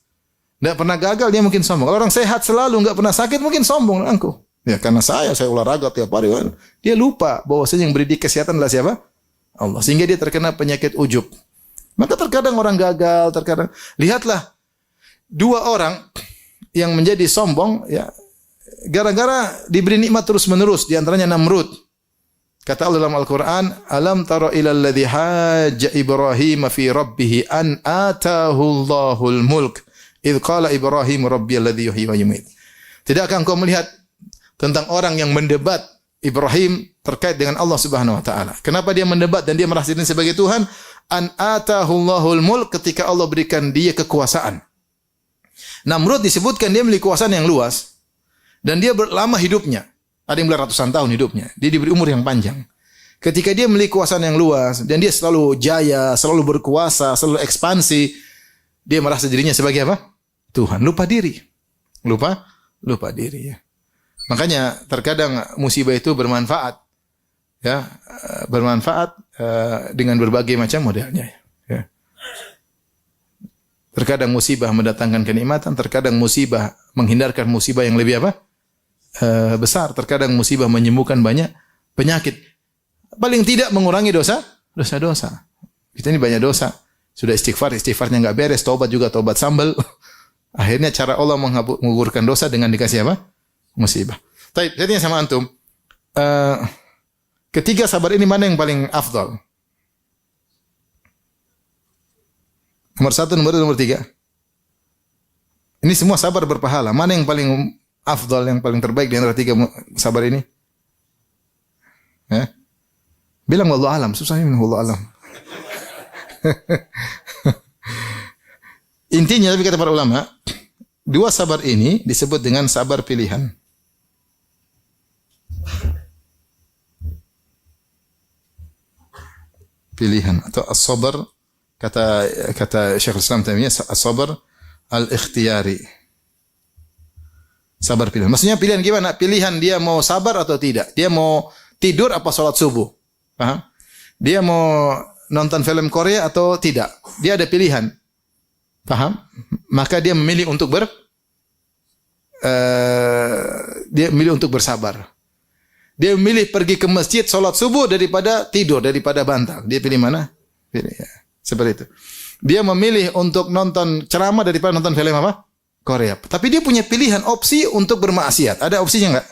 tidak pernah gagal, dia mungkin sombong. Kalau orang sehat selalu, tidak pernah sakit, mungkin sombong. Angkuh. Ya, karena saya olahraga tiap hari. Dia lupa bahwasanya yang beri dia kesehatan adalah siapa? Allah. Sehingga dia terkena penyakit ujub. Maka terkadang orang gagal, terkadang. Lihatlah, 2 orang yang menjadi sombong, ya, gara-gara diberi nikmat terus-menerus. Di antaranya Namrud. Kata Allah dalam Al-Quran, Alam tara ilal ladhi hajja Ibrahim fi rabbih an atahu Allahul mulk. Idh qala Ibrahim rabbiyal ladhi yuhyi wa yumit. Tidakkah engkau melihat tentang orang yang mendebat Ibrahim terkait dengan Allah Subhanahu wa taala? Kenapa dia mendebat dan dia merasa dirinya sebagai Tuhan? An atahu Allahul mulk, ketika Allah berikan dia kekuasaan. Namrud disebutkan dia memiliki kekuasaan yang luas dan dia lama hidupnya. Ada yang bilang ratusan tahun hidupnya. Dia diberi umur yang panjang. Ketika dia memiliki kekuasaan yang luas dan dia selalu jaya, selalu berkuasa, selalu ekspansi, dia merasa dirinya sebagai apa? Tuhan. Lupa diri. Lupa diri ya. Makanya terkadang musibah itu bermanfaat. Ya, bermanfaat dengan berbagai macam modelnya ya. Terkadang musibah mendatangkan kenikmatan, terkadang musibah menghindarkan musibah yang lebih apa? Besar. Terkadang musibah menyembuhkan banyak penyakit. Paling tidak mengurangi dosa-dosa. Kita ini banyak dosa. Sudah istighfarnya enggak beres, taubat juga taubat sambal. Akhirnya cara Allah menggugurkan dosa dengan dikasih apa? Musibah. Baik, jadi sama antum. Ketiga sabar ini mana yang paling afdal? Nomor 1, nomor 2, nomor 3. Ini semua sabar berpahala. Mana yang paling afdal, yang paling terbaik di antara 3 sabar ini? Ya. Bilang wallahu alam, susahnya wallahu alam. Intinya tapi kata para ulama, 2 sabar ini disebut dengan sabar pilihan. Pilihan atau as-sabr, kata Syekhul Islam Taimiyah, as-sabr al-ikhtiyari. Sabar pilihan. Maksudnya pilihan gimana? Pilihan dia mau sabar atau tidak. Dia mau tidur apa sholat subuh. Paham? Dia mau nonton film Korea atau tidak. Dia ada pilihan. Paham? Maka dia memilih untuk bersabar. Dia memilih pergi ke masjid, sholat subuh daripada tidur, daripada bantal. Dia pilih mana? Pilih ya. Seperti itu. Dia memilih untuk nonton ceramah daripada nonton film apa? Korea. Tapi dia punya pilihan opsi untuk bermaksiat. Ada opsinya enggak?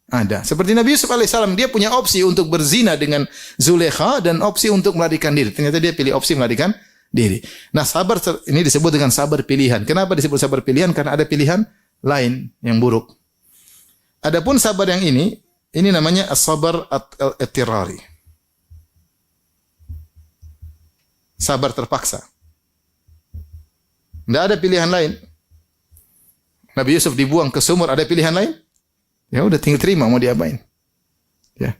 Ada. Seperti Nabi Yusuf alaihissalam, dia punya opsi untuk berzina dengan Zulekha dan opsi untuk melarikan diri. Ternyata dia pilih opsi melarikan diri. Nah, sabar ini disebut dengan sabar pilihan. Kenapa disebut sabar pilihan? Karena ada pilihan lain yang buruk. Adapun sabar yang ini namanya as-sabar at-tirari. Sabar terpaksa. Tidak ada pilihan lain. Nabi Yusuf dibuang ke sumur, ada pilihan lain? Ya udah tinggal terima, mau diapain? Ya.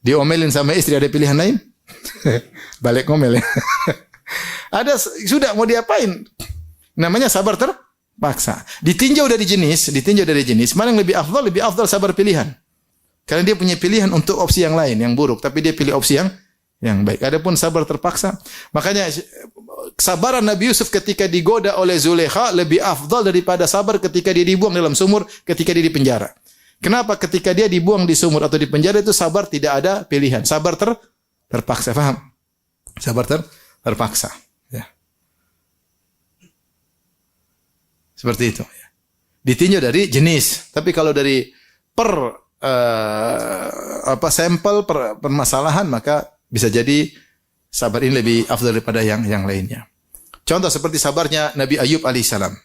Diomelin sama istri, ada pilihan lain? Balik ngomel ya. Ada, sudah mau diapain? Namanya sabar terpaksa. Ditinjau dari jenis, mana yang lebih afdal? Lebih afdal sabar pilihan. Karena dia punya pilihan untuk opsi yang lain, yang buruk, tapi dia pilih opsi yang baik. Adapun sabar terpaksa, makanya kesabaran Nabi Yusuf ketika digoda oleh Zulekha lebih afdal daripada sabar ketika dia dibuang dalam sumur, ketika dia di penjara. Kenapa? Ketika dia dibuang di sumur atau di penjara itu sabar tidak ada pilihan. Sabar terpaksa, paham? Sabar terpaksa. Ya. Seperti itu. Ditinjau dari jenis. Tapi kalau dari sampel permasalahan, maka bisa jadi sabar ini lebih afdal daripada yang lainnya. Contoh seperti sabarnya Nabi Ayub alaihissalam.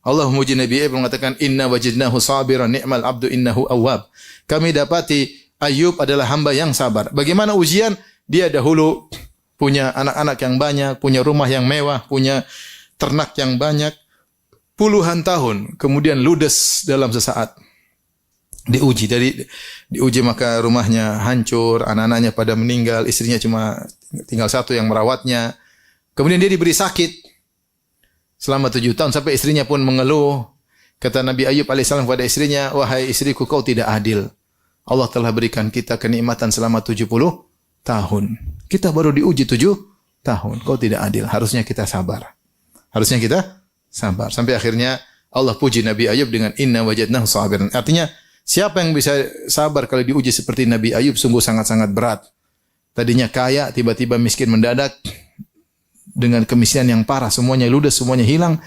Allah memuji Nabi Ayub mengatakan, Inna wajidnahu sabiran ni'mal abdu innahu awwab. Kami dapati Ayub adalah hamba yang sabar. Bagaimana ujian? Dia dahulu punya anak-anak yang banyak, punya rumah yang mewah, punya ternak yang banyak. Puluhan tahun, kemudian ludes dalam sesaat. Diuji maka rumahnya hancur, anak-anaknya pada meninggal, istrinya cuma tinggal satu yang merawatnya. Kemudian dia diberi sakit selama 7 tahun sampai istrinya pun mengeluh. Kata Nabi Ayub alaihissalam kepada istrinya, wahai istriku, kau tidak adil. Allah telah berikan kita kenikmatan selama 70 tahun. Kita baru diuji 7 tahun. Kau tidak adil. Harusnya kita sabar. Sampai akhirnya Allah puji Nabi Ayub dengan inna wajadnahu sabiran. Artinya, siapa yang bisa sabar kalau diuji seperti Nabi Ayub sungguh sangat-sangat berat. Tadinya kaya, tiba-tiba miskin mendadak dengan kemiskinan yang parah, semuanya ludes, semuanya hilang.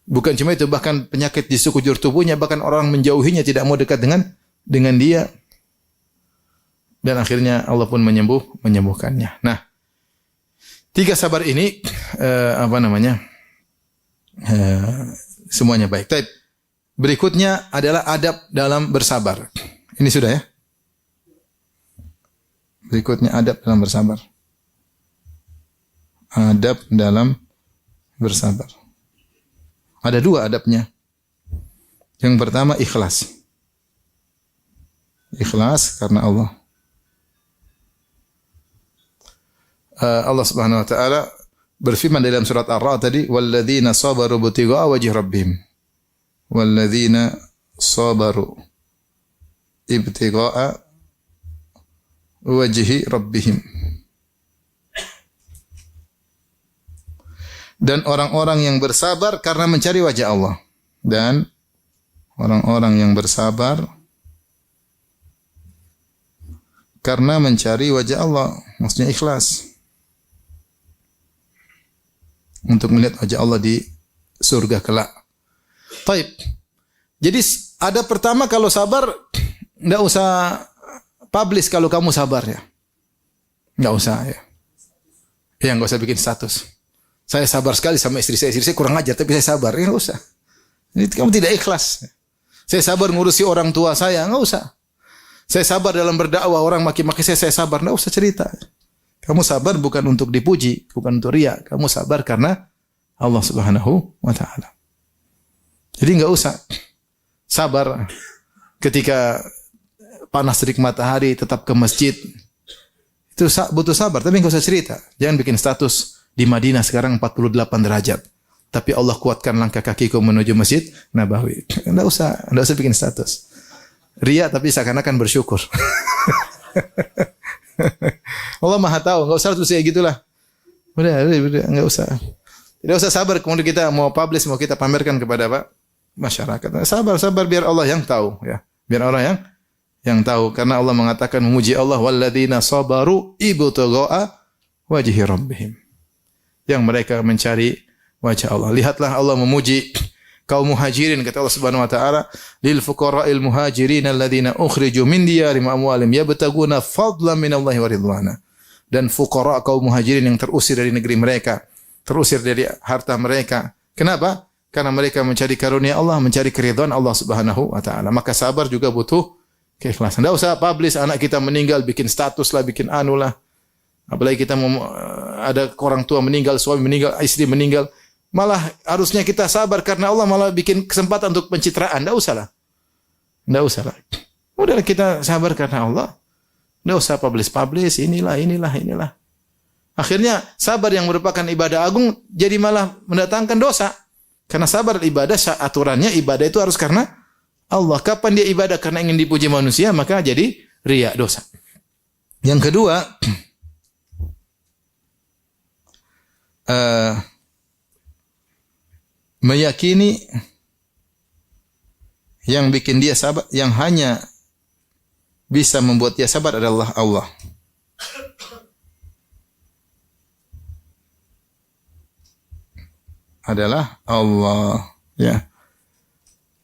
Bukan cuma itu, bahkan penyakit di sekujur tubuhnya, bahkan orang menjauhinya, tidak mau dekat dengan dia. Dan akhirnya Allah pun menyembuhkannya. Nah, 3 sabar ini semuanya baik. Berikutnya adalah adab dalam bersabar. Ini sudah ya. Berikutnya adab dalam bersabar. Adab dalam bersabar. Ada 2 adabnya. Yang pertama ikhlas. Ikhlas karena Allah. Allah Subhanahu wa taala berfirman dalam surat Ar-Ra'd tadi, "Walladzina sabaru ibtigha'a wajhi rabbihim." Walladzina sabaru ibtigha'a wajhi rabbihim. Dan orang-orang yang bersabar karena mencari wajah Allah. Dan orang-orang yang bersabar karena mencari wajah Allah, maksudnya ikhlas. Untuk melihat wajah Allah di surga kelak. Taib. Jadi ada pertama kalau sabar enggak usah publish kalau kamu sabar ya. Enggak usah ya. Ya enggak usah bikin status. Saya sabar sekali sama istri saya kurang ajar tapi saya sabar. Ya enggak usah. Ini kamu tidak ikhlas. Saya sabar ngurusi orang tua saya, enggak usah. Saya sabar dalam berdakwah, orang maki-maki saya sabar, enggak usah cerita. Kamu sabar bukan untuk dipuji, bukan untuk riya. Kamu sabar karena Allah Subhanahu wa taala. Jadi enggak usah sabar ketika panas terik matahari tetap ke masjid. Itu butuh sabar, tapi enggak usah cerita. Jangan bikin status di Madinah sekarang 48 derajat. Tapi Allah kuatkan langkah kakiku menuju Masjid Nabawi. Enggak usah bikin status. Riya tapi seakan-akan bersyukur. Allah Maha tahu, enggak usah terus kayak gitulah. Udah, enggak usah. Tidak usah sabar kemudian kita mau publish, mau kita pamerkan kepada apa? Masyarakat. Sabar biar Allah yang tahu ya. Biar orang yang yang tahu, karena Allah mengatakan memuji Allah walladzina sabaru ibtigha'a wajhi rabbihim. Yang mereka mencari wajah Allah. Lihatlah Allah memuji kaum muhajirin, kata Allah Subhanahu wa taala, lil fuqara'il muhajirin alladzina ukhriju min diyarihim wa amwalihim yabtaguna fadlan minallahi wa ridwana. Dan fuqara kaum muhajirin yang terusir dari negeri mereka, terusir dari harta mereka. Kenapa? Karena mereka mencari karunia Allah, mencari keridhaan Allah Subhanahu wa taala. Maka sabar juga butuh keikhlasan. Enggak usah publish anak kita meninggal, bikin status lah, bikin anu lah. Apalagi kita ada orang tua meninggal, suami meninggal, istri meninggal. Malah harusnya kita sabar karena Allah malah bikin kesempatan untuk pencitraan. Enggak usah lah. Enggak usah lah. Udah kita sabar karena Allah. Enggak usah publish, inilah. Akhirnya sabar yang merupakan ibadah agung jadi malah mendatangkan dosa. Karena sabar ibadah, aturannya ibadah itu harus karena Allah. Kapan dia ibadah karena ingin dipuji manusia, maka jadi riya, dosa. Yang kedua, meyakini yang bikin dia sabar, yang hanya bisa membuat dia sabar adalah Allah. Adalah Allah, ya.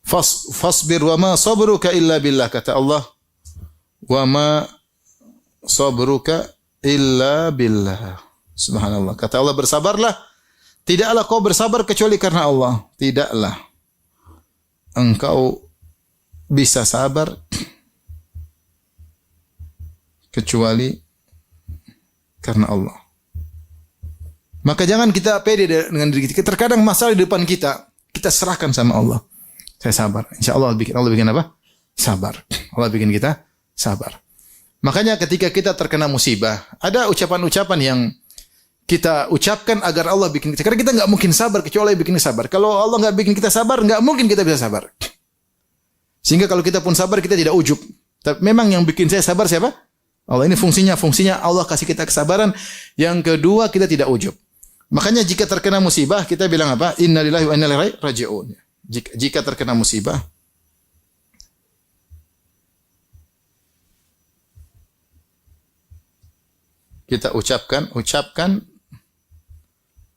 Fasbir wa ma sabruka illa billah, kata Allah. Wa ma sabruka illa billah. Subhanallah. Kata Allah, bersabarlah. Tidaklah kau bersabar kecuali karena Allah. Tidaklah engkau bisa sabar kecuali karena Allah. Maka jangan kita pede dengan diri kita. Terkadang masalah di depan kita, kita serahkan sama Allah. Saya sabar. Insya Allah Allah bikin apa? Sabar. Allah bikin kita sabar. Makanya ketika kita terkena musibah, ada ucapan-ucapan yang kita ucapkan agar Allah bikin kita. Karena kita nggak mungkin sabar kecuali Allah bikin kita sabar. Kalau Allah nggak bikin kita sabar, nggak mungkin kita bisa sabar. Sehingga kalau kita pun sabar, kita tidak ujub. Tapi memang yang bikin saya sabar siapa? Allah. Ini fungsinya Allah kasih kita kesabaran. Yang kedua, kita tidak ujub. Makanya jika terkena musibah, kita bilang apa? Innalillahi wa inna ilaihi raji'un. Jika terkena musibah, kita ucapkan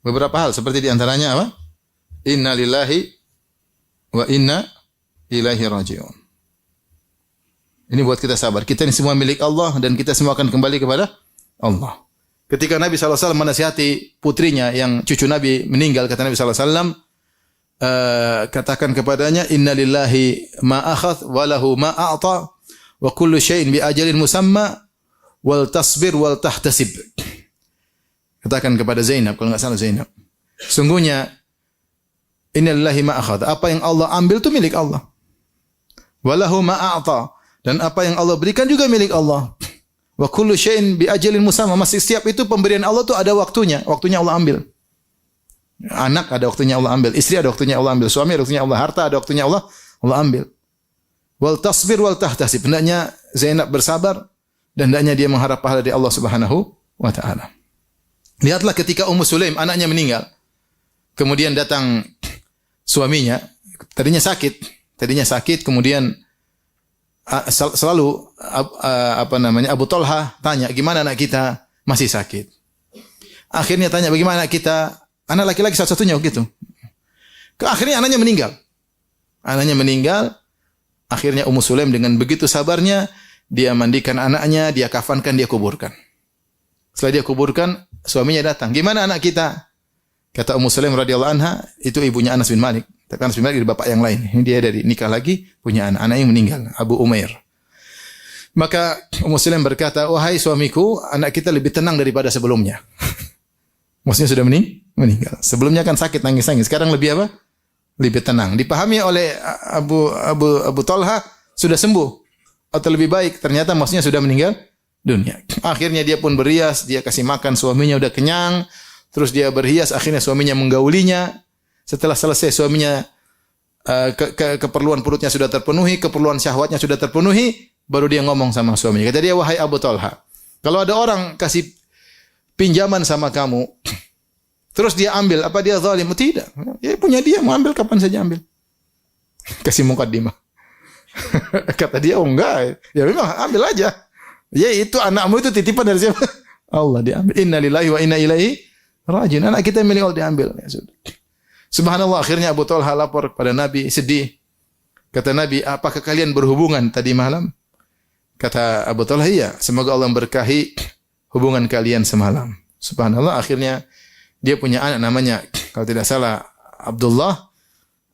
beberapa hal, seperti diantaranya apa? Innalillahi wa inna ilaihi raji'un. Ini buat kita sabar. Kita ini semua milik Allah dan kita semua akan kembali kepada Allah. Ketika Nabi SAW menasihati putrinya yang cucu Nabi meninggal, kata Nabi SAW, katakan kepadanya, Inna lillahi ma akhadh wa lahu ma a'ta wa kullu syai'in bi ajalin musamma wal tasbir wal tahtasib. Katakan kepada Zainab, kalau enggak salah Zainab. Sungguhnya Inna lillahi ma akhadh, apa yang Allah ambil itu milik Allah. Wa lahu ma a'ta, dan apa yang Allah berikan juga milik Allah. Wa kullu syai'in bi ajalin musamma, masih setiap itu pemberian Allah itu ada waktunya Allah ambil. Anak ada waktunya Allah ambil, istri ada waktunya Allah ambil, suami ada waktunya Allah, harta ada waktunya Allah ambil. Wal tasbir wal tahtasib, hendaknya Zainab bersabar dan hendaknya dia mengharap pahala dari Allah Subhanahu wa taala. Lihatlah ketika Ummu Sulaim anaknya meninggal. Kemudian datang suaminya, tadinya sakit, kemudian selalu Abu Talha tanya, gimana anak kita? Masih sakit. Akhirnya tanya, bagaimana anak kita? Anak laki-laki satu-satunya begitu. Akhirnya anaknya meninggal. Akhirnya Ummu Sulaim dengan begitu sabarnya, dia mandikan anaknya, dia kafankan, dia kuburkan. Setelah dia kuburkan, suaminya datang. Gimana anak kita? Kata Ummu Sulaim radhiyallahu anha, itu ibunya Anas bin Malik. Tapi Anas bin Malik dari bapak yang lain. Ini dia dari nikah lagi, punya anak yang meninggal, Abu Umair. Maka Ummu Sulaim berkata, wahai suamiku, anak kita lebih tenang daripada sebelumnya. Maksudnya sudah meninggal. Sebelumnya kan sakit, nangis-nangis. Sekarang lebih apa? Lebih tenang. Dipahami oleh Abu Talha, sudah sembuh. Atau lebih baik, ternyata maksudnya sudah meninggal dunia. Akhirnya dia pun berhias, dia kasih makan suaminya, udah kenyang. Terus dia berhias, akhirnya suaminya menggaulinya. Setelah selesai suaminya keperluan perutnya sudah terpenuhi, keperluan syahwatnya sudah terpenuhi, baru dia ngomong sama suaminya. Kata dia, wahai Abu Talha, kalau ada orang kasih pinjaman sama kamu, terus dia ambil, apa dia zalim? Tidak. Ya punya dia, mau ambil kapan saja ambil. Kasih mukaddimah. Kata dia, oh enggak. Ya memang ambil aja. Ya itu anakmu itu titipan dari siapa? Allah, diambil. Inna lillahi wa inna ilaihi rajiun. Anak kita milik Allah, diambil. Ya sudah. Subhanallah, akhirnya Abu Talha lapor kepada Nabi, sedih. Kata Nabi, apakah kalian berhubungan tadi malam? Kata Abu Talha, iya. Semoga Allah memberkahi hubungan kalian semalam. Subhanallah, akhirnya dia punya anak namanya, kalau tidak salah, Abdullah.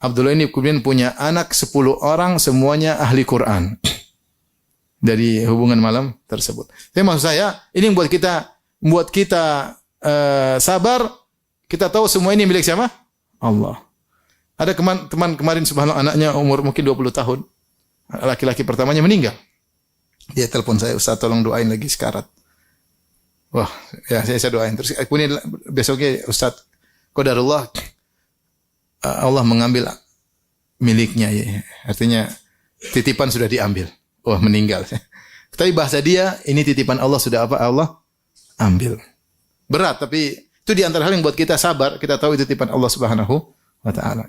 Abdullah ini kemudian punya anak 10 orang, semuanya ahli Quran. Dari hubungan malam tersebut. Tapi maksud saya, ini membuat kita sabar. Kita tahu semua ini milik siapa? Allah. Ada teman kemarin subhanallah anaknya umur mungkin 20 tahun. Laki-laki pertamanya meninggal. Dia telepon saya, Ustaz tolong doain lagi sekarat. Wah, ya saya doain. Terus kemudian besoknya Ustaz, qadarullah Allah mengambil miliknya ya. Artinya titipan sudah diambil. Wah, meninggal. Tapi bahasa dia, ini titipan Allah sudah apa? Allah ambil. Berat, tapi itu di antara hal yang buat kita sabar. Kita tahu itu titipan Allah Subhanahu wa ta'ala.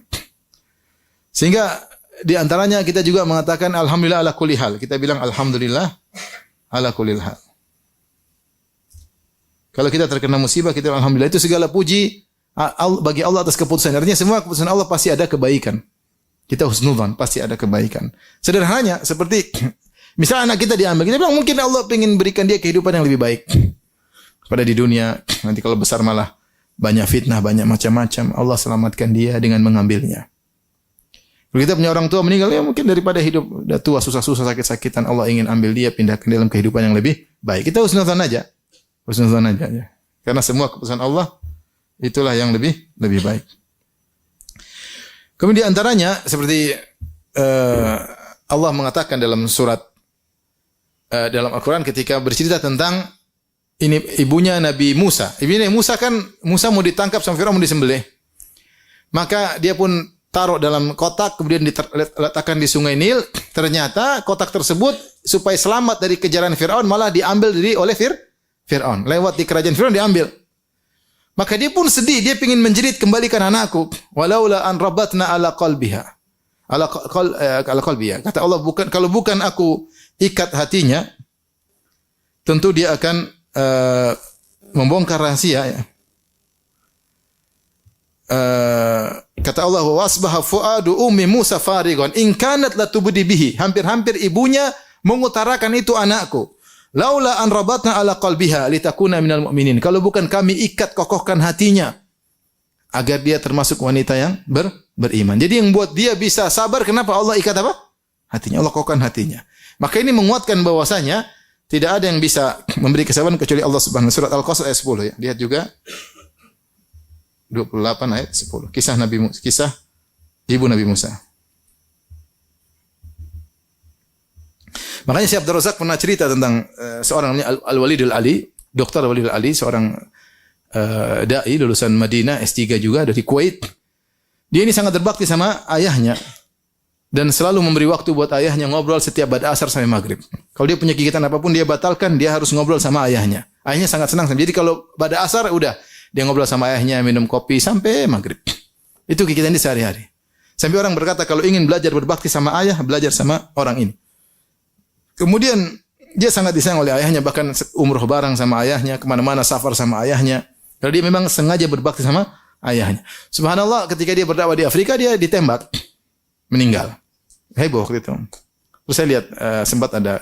Sehingga di antaranya kita juga mengatakan alhamdulillah ala kulli hal. Kita bilang alhamdulillah ala kulli hal. Kalau kita terkena musibah, kita bilang alhamdulillah. Itu segala puji bagi Allah atas keputusan. Artinya semua keputusan Allah pasti ada kebaikan. Kita husnudzan, pasti ada kebaikan. Sederhananya seperti misalnya anak kita diambil, kita bilang mungkin Allah ingin berikan dia kehidupan yang lebih baik pada di dunia. Nanti kalau besar malah banyak fitnah, banyak macam-macam. Allah selamatkan dia dengan mengambilnya. Kalau kita punya orang tua meninggal, ya mungkin daripada hidup udah tua, susah-susah, sakit-sakitan, Allah ingin ambil dia, pindahkan dalam kehidupan yang lebih baik. Kita husnudzan aja. Husnudzan aja. Ya. Karena semua keputusan Allah, itulah yang lebih baik. Kemudian antaranya seperti Allah mengatakan dalam surat dalam Al-Quran ketika bercerita tentang ini ibunya Nabi Musa. Ibunya Musa kan Musa mau ditangkap sama Firaun, mau disembelih. Maka dia pun taruh dalam kotak kemudian diletakkan di Sungai Nil. Ternyata kotak tersebut supaya selamat dari kejaran Firaun malah diambil oleh Firaun. Lewat di kerajaan Firaun diambil. Maka dia pun sedih, dia ingin menjerit, kembalikan anakku. Walaula an rabatna ala qalbiha. Ala qalbiha. Kata Allah, kalau bukan aku ikat hatinya, tentu dia akan membongkar rahasia. Ya. Kata Allah, wasbaha fuadu ummi Musa farigon in kanat latubdi bihi. Hampir-hampir ibunya mengutarakan itu anakku. Laula an rabatna ala qalbiha litakuna minal mu'minin. Kalau bukan kami ikat kokohkan hatinya agar dia termasuk wanita yang beriman. Jadi yang buat dia bisa sabar, kenapa Allah ikat apa? Hatinya, Allah kokohkan hatinya. Maka ini menguatkan bahwasanya tidak ada yang bisa memberi kesabaran kecuali Allah Subhanahu wa taala. Surat Al-Qasas ayat 10 ya. Lihat juga 28 ayat 10. Kisah ibu Nabi Musa. Makanya Syekh Abdul Razak pernah cerita tentang seorang namanya Al-Walid Al-Ali, Dr. Walid Al-Ali, seorang dai lulusan Madinah, S3 juga dari Kuwait. Dia ini sangat berbakti sama ayahnya dan selalu memberi waktu buat ayahnya ngobrol setiap ba'da asar sampai maghrib. Kalau dia punya kegiatan apapun dia batalkan, dia harus ngobrol sama ayahnya. Ayahnya sangat senang. Jadi kalau ba'da asar udah dia ngobrol sama ayahnya, minum kopi sampai maghrib. Itu kegiatan dia sehari-hari. Sampai orang berkata kalau ingin belajar berbakti sama ayah, belajar sama orang ini. Kemudian dia sangat disayang oleh ayahnya, bahkan umroh bareng sama ayahnya, kemana-mana safar sama ayahnya. Kalau dia memang sengaja berbakti sama ayahnya. Subhanallah, ketika dia berdakwah di Afrika, dia ditembak, meninggal. Heboh waktu itu. Terus saya lihat sempat ada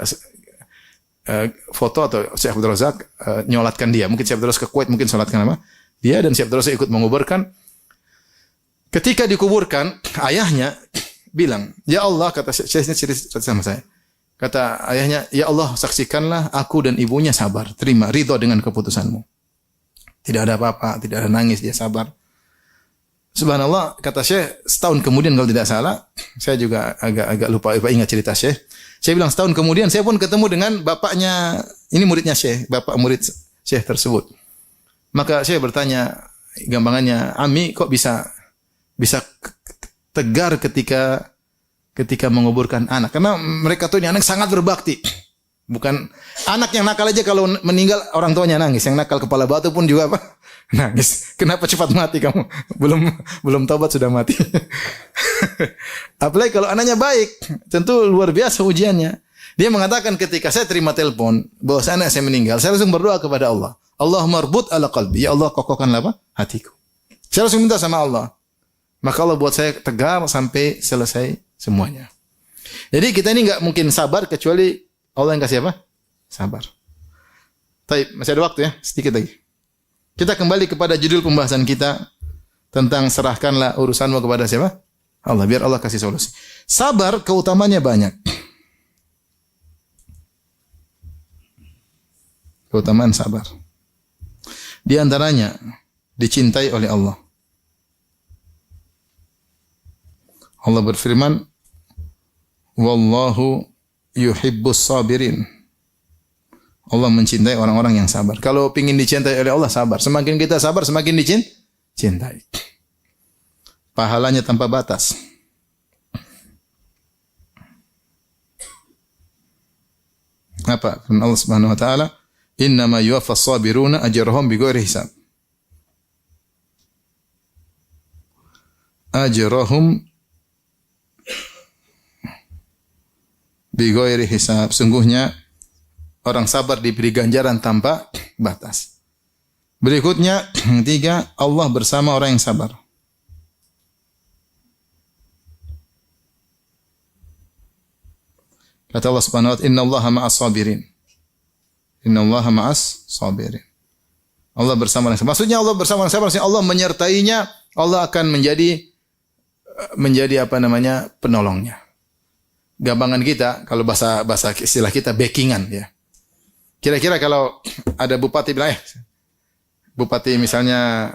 foto atau Syekh Abdul Razak nyolatkan dia. Mungkin Syekh Abdul Razak ke Kuwait, mungkin sholatkan apa? Dia dan Syekh Abdul Razak ikut menguburkan. Ketika dikuburkan, ayahnya bilang, "Ya Allah," kata Syekh cerita sama saya. Kata ayahnya, "Ya Allah, saksikanlah aku dan ibunya sabar, terima, ridho dengan keputusanmu." Tidak ada apa-apa, tidak ada nangis, dia sabar. Subhanallah, kata Syekh, setahun kemudian kalau tidak salah, saya juga agak lupa ingat cerita Syekh. Saya bilang setahun kemudian saya pun ketemu dengan bapaknya, ini muridnya Syekh, bapak murid Syekh tersebut. Maka Syekh bertanya, gampangannya, "Ami kok bisa tegar ketika menguburkan anak?" Karena mereka tuh ini anak sangat berbakti. Bukan anak yang nakal aja kalau meninggal orang tuanya nangis. Yang nakal kepala batu pun juga apa? Nangis. Kenapa cepat mati kamu? Belum taubat sudah mati. Apalagi kalau anaknya baik, tentu luar biasa ujiannya. Dia mengatakan ketika saya terima telepon bahwa anak saya meninggal, saya langsung berdoa kepada Allah. Allahumma rbut ala qalbi. Ya Allah, kokohkanlah apa? Hatiku. Saya langsung minta sama Allah. Maka Allah buat saya tegar sampai selesai semuanya. Jadi kita ini enggak mungkin sabar kecuali Allah yang kasih apa? Sabar. Baik, masih ada waktu ya, sedikit lagi. Kita kembali kepada judul pembahasan kita tentang serahkanlah urusanmu kepada siapa? Allah, biar Allah kasih solusi. Sabar keutamanya banyak. Keutamaan sabar. Di antaranya dicintai oleh Allah. Allah berfirman, "Wallahu yuhibbus sabirin." Allah mencintai orang-orang yang sabar. Kalau ingin dicintai oleh Allah, sabar. Semakin kita sabar, semakin dicintai. Pahalanya tanpa batas. Apa? Firman Allah Subhanahu wa taala, "Innama yuwaffas sabiruna ajrahum bighairi hisab." Ajrahum bighairi hisab. Sungguhnya orang sabar diberi ganjaran tanpa batas. Berikutnya, ketiga, Allah bersama orang yang sabar. Kata Allah Subhanahu wa taala, "Innallaha ma'as sabirin." Innallaha ma'as sabirin. Allah bersama orang sabar. Maksudnya Allah bersama orang sabar, maksudnya Allah menyertainya, Allah akan menjadi apa namanya? Penolongnya. Gampangan kita, kalau bahasa istilah kita backingan ya. Kira-kira kalau ada bupati bilang, bupati misalnya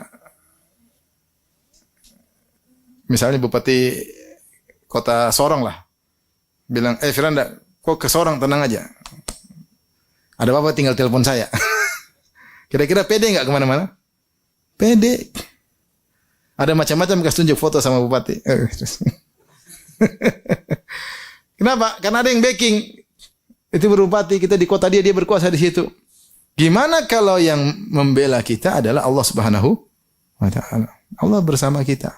bupati kota Sorong lah, bilang, Firanda, kok ke Sorong, tenang aja. Ada apa-apa tinggal telepon saya. Kira-kira pede nggak kemana-mana? Pede. Ada macam-macam kasih tunjuk foto sama bupati. Kenapa? Karena ada yang backing. Itu berbupati, kita di kota dia berkuasa di situ. Gimana kalau yang membela kita adalah Allah Subhanahu wa taala? Allah bersama kita.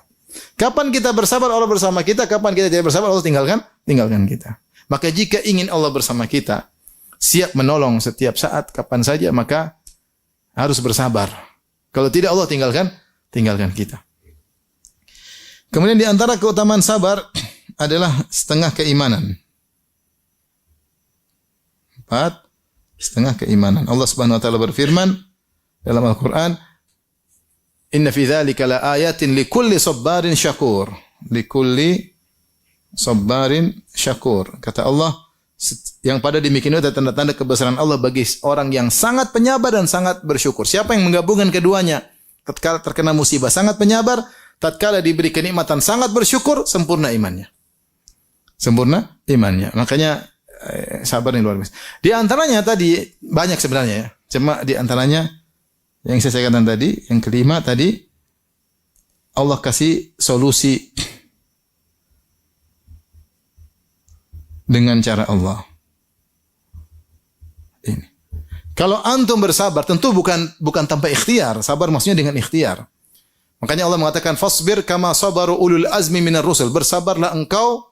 Kapan kita bersabar, Allah bersama kita. Kapan kita tidak bersabar, Allah tinggalkan kita. Maka jika ingin Allah bersama kita, siap menolong setiap saat, kapan saja, maka harus bersabar. Kalau tidak, Allah tinggalkan kita. Kemudian di antara keutamaan sabar adalah setengah keimanan. 4, setengah keimanan. Allah Subhanahu wa taala berfirman dalam Al-Qur'an, "Inna fi dzalika laayatin likulli sabarin syakur." Likulli sabarin syakur. Kata Allah, yang pada demikian itu tanda-tanda kebesaran Allah bagi orang yang sangat penyabar dan sangat bersyukur. Siapa yang menggabungkan keduanya? Tatkala terkena musibah sangat penyabar, tatkala diberi kenikmatan sangat bersyukur, sempurna imannya. Sempurna imannya. Makanya sabar yang luar biasa. Di antaranya tadi banyak sebenarnya ya. Cuma di antaranya yang saya katakan tadi, yang kelima tadi, Allah kasih solusi dengan cara Allah. Ini. Kalau antum bersabar, tentu bukan tanpa ikhtiar. Sabar maksudnya dengan ikhtiar. Makanya Allah mengatakan, "Fasbir kama sabaru ulul azmi minar rusul." Bersabarlah engkau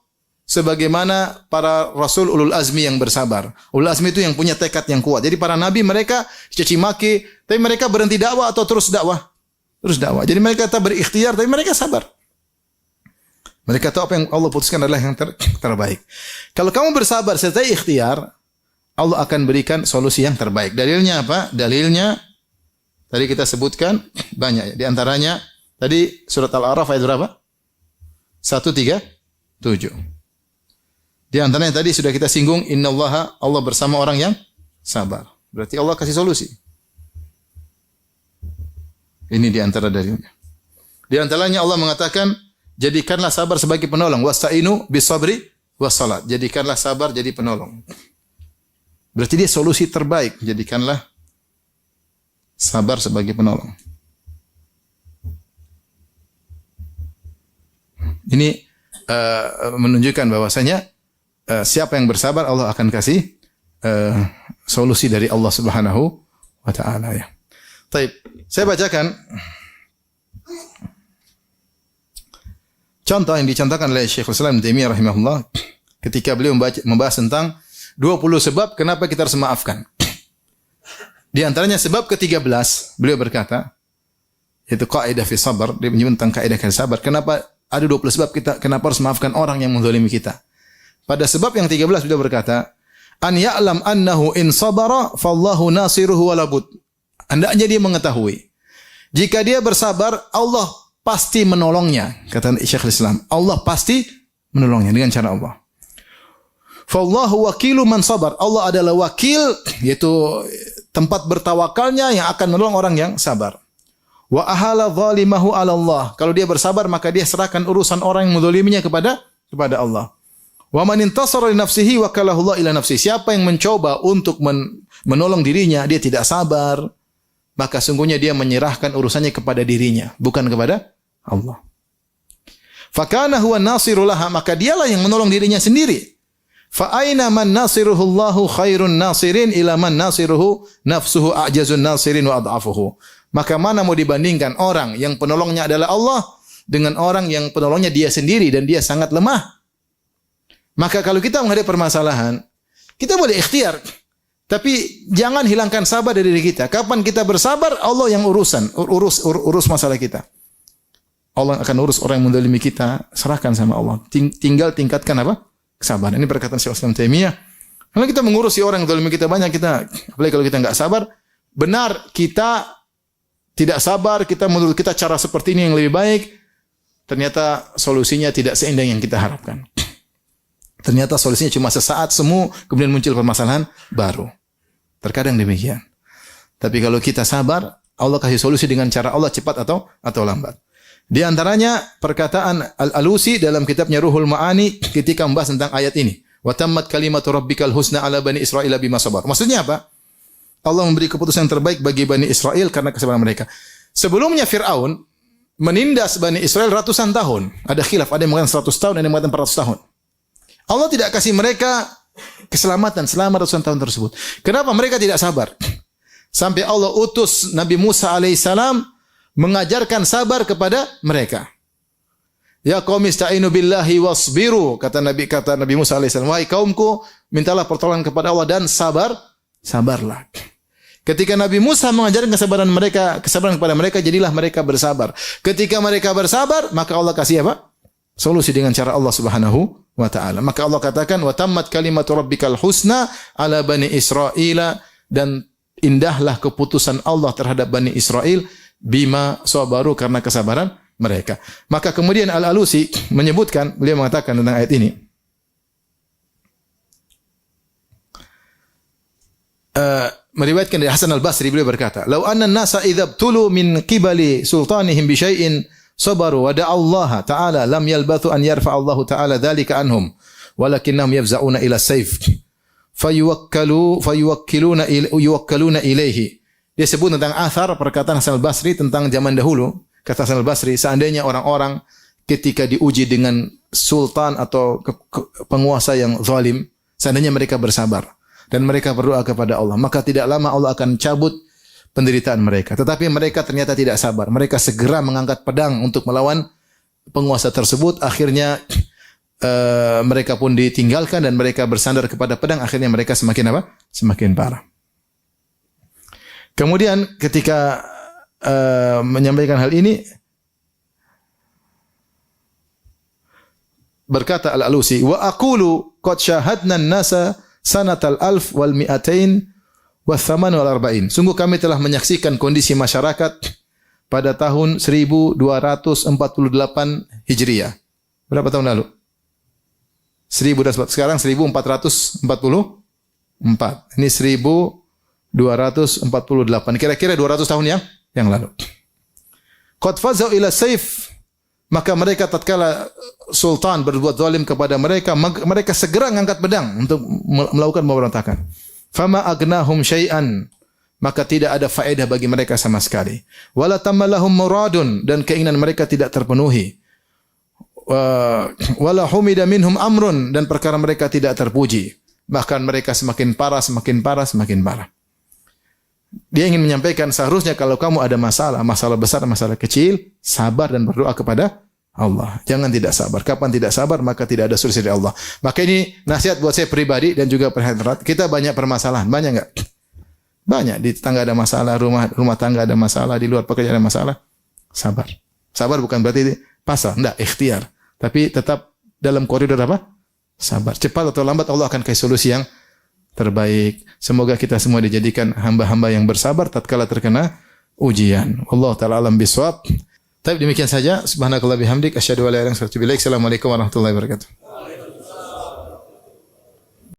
sebagaimana para rasul ulul azmi yang bersabar. Ulul azmi itu yang punya tekad yang kuat. Jadi para nabi mereka caci maki, tapi mereka berhenti dakwah atau terus dakwah? Terus dakwah. Jadi mereka tak berikhtiar, tapi mereka sabar. Mereka tahu apa yang Allah putuskan adalah yang terbaik. Kalau kamu bersabar serta ikhtiar, Allah akan berikan solusi yang terbaik. Dalilnya apa? Dalilnya tadi kita sebutkan banyak. Di antaranya tadi surat Al-A'raf ayat berapa? 137. Di antaranya tadi sudah kita singgung, innallaha, Allah bersama orang yang sabar. Berarti Allah kasih solusi. Ini di antara dalilnya. Di antaranya Allah mengatakan, jadikanlah sabar sebagai penolong. Wasta'inu bisabri wassalat. Jadikanlah sabar jadi penolong. Berarti dia solusi terbaik. Jadikanlah sabar sebagai penolong. Ini menunjukkan bahwasanya siapa yang bersabar Allah akan kasih solusi dari Allah Subhanahu wa taala ya. Baik, saya bacakan Contoh yang dicontohkan oleh Syekhul Islam Ibnu Taimiyah rahimahullah ketika beliau membahas tentang 20 sebab kenapa kita harus memaafkan. Di antaranya sebab ke-13, beliau berkata, yaitu kaidah fi sabar, dia menyebut tentang kaidah sabar. Kenapa ada 20 sebab kita kenapa harus memaafkan orang yang menzalimi kita? Pada sebab yang 13 beliau berkata, an ya'lam annahu in sabara fallahu nasiruhu walabud. Hendaknya dia mengetahui jika dia bersabar, Allah pasti menolongnya. Kata Syekhul Islam, Allah pasti menolongnya dengan cara Allah. Fallahu wakilu man sabar. Allah adalah wakil, yaitu tempat bertawakalnya yang akan menolong orang yang sabar. Wa ahala zalimahu ala Allah. Kalau dia bersabar maka dia serahkan urusan orang yang menzaliminya kepada Allah. Wa man intasara li nafsihi wakalahu Allah ila nafsihi. Siapa yang mencoba untuk menolong dirinya, dia tidak sabar, maka sungguhnya dia menyerahkan urusannya kepada dirinya, bukan kepada Allah. Fakana huwa nasiru laha, maka dialah yang menolong dirinya sendiri. Fa aina man nasiruhu Allahu khairun nasirin ila man nasiruhu nafsuhu a'jazun nasirin wa adhafuhu. Maka mana mau dibandingkan orang yang penolongnya adalah Allah dengan orang yang penolongnya dia sendiri dan dia sangat lemah. Maka kalau kita menghadapi permasalahan, kita boleh ikhtiar, tapi jangan hilangkan sabar dari diri kita. Kapan kita bersabar, Allah yang urus masalah kita. Allah akan urus orang yang menzalimi kita, serahkan sama Allah. Tinggal tingkatkan apa? Kesabaran. Ini perkataan Syekhul Islam Taimiyah. Kalau kita mengurusi orang yang menzalimi kita banyak, apalagi kalau kita enggak sabar, benar kita tidak sabar, kita menurut kita cara seperti ini yang lebih baik, ternyata solusinya tidak seindah yang kita harapkan. Ternyata solusinya cuma sesaat semu, kemudian muncul permasalahan baru. Terkadang demikian. Tapi kalau kita sabar, Allah kasih solusi dengan cara Allah cepat atau lambat. Di antaranya perkataan Al-Alusi dalam kitabnya Ruhul Ma'ani ketika membahas tentang ayat ini. Wa tammat kalimatu rabbikal husna ala bani Israil bima sabar. Maksudnya apa? Allah memberi keputusan yang terbaik bagi Bani Israel karena kesabaran mereka. Sebelumnya Fir'aun menindas Bani Israel ratusan tahun. Ada khilaf, ada yang mengatakan 100 tahun, ada yang mengatakan 400 tahun. Allah tidak kasih mereka keselamatan selama ratusan tahun tersebut. Kenapa mereka tidak sabar? Sampai Allah utus Nabi Musa alaihissalam mengajarkan sabar kepada mereka. Ya qaumi ista'inu billahi wasbiru, kata Nabi Musa alaihissalam, wahai kaumku, mintalah pertolongan kepada Allah dan sabarlah. Ketika Nabi Musa mengajarkan kesabaran kepada mereka, jadilah mereka bersabar. Ketika mereka bersabar, maka Allah kasih apa? Solusi dengan cara Allah Subhanahu wa taala. Maka Allah katakan wa tammat kalimatu rabbikal husna ala bani Israila, dan indahlah keputusan Allah terhadap Bani Israel bima sabaru, karena kesabaran mereka. Maka kemudian Al-Alusi menyebutkan, beliau mengatakan tentang ayat ini, meriwayatkan dari Hasan Al-Basri, beliau berkata, "Lau anna an-nasa idza btulu min qibali sultanihim bi syai'in sabaru wa da'a Allah ta'ala lam yalbathu an yarfa Allah ta'ala dzalika anhum walakinnahum yafza'una ila sayf yuwakkaluna ilaihi." Dia sebut tentang athar perkataan Hasan Al-Basri tentang zaman dahulu. Kata Hasan Al-Basri, seandainya orang-orang ketika diuji dengan sultan atau penguasa yang zalim, seandainya mereka bersabar dan mereka berdoa kepada Allah, maka tidak lama Allah akan cabut penderitaan mereka. Tetapi mereka ternyata tidak sabar. Mereka segera mengangkat pedang untuk melawan penguasa tersebut. Akhirnya mereka pun ditinggalkan dan mereka bersandar kepada pedang. Akhirnya mereka semakin apa? Semakin parah. Kemudian ketika menyampaikan hal ini, berkata Al-Alusi, wa aqulu qad syahadna an-nasa sanatal alf wal mi'atain wa thaman wal arba'in. Sungguh kami telah menyaksikan kondisi masyarakat pada tahun 1248 Hijriah. Berapa tahun lalu? 1000, sekarang 1444. Ini 1248. Kira-kira 200 tahun yang lalu. Qad fazau ila saif, maka mereka tatkala sultan berbuat zalim kepada mereka, mereka segera mengangkat pedang untuk melakukan pemberontakan. Fama agnahum syai'an, maka tidak ada faedah bagi mereka sama sekali. Wala tamallahum muradun, dan keinginan mereka tidak terpenuhi. Wala humida minhum amrun, dan perkara mereka tidak terpuji. Bahkan mereka semakin parah. Dia ingin menyampaikan seharusnya kalau kamu ada masalah besar, masalah kecil, sabar dan berdoa kepada Allah. Jangan tidak sabar. Kapan tidak sabar, maka tidak ada solusi dari Allah. Maka ini nasihat buat saya pribadi dan juga perhatian. Kita banyak permasalahan. Banyak enggak? Banyak. Di tetangga ada masalah, rumah tangga ada masalah, di luar pekerjaan ada masalah. Sabar. Sabar bukan berarti pasrah. Enggak, ikhtiar. Tapi tetap dalam koridor apa? Sabar. Cepat atau lambat Allah akan kasih solusi yang terbaik. Semoga kita semua dijadikan hamba-hamba yang bersabar tatkala terkena ujian. Allah taala alam bisawab. Tapi demikian saja. Subhanakallah bihamdik asyhadu an la ilaha illa anta astaghfiruka wa atubu ilaik. Assalamualaikum warahmatullahi wabarakatuh.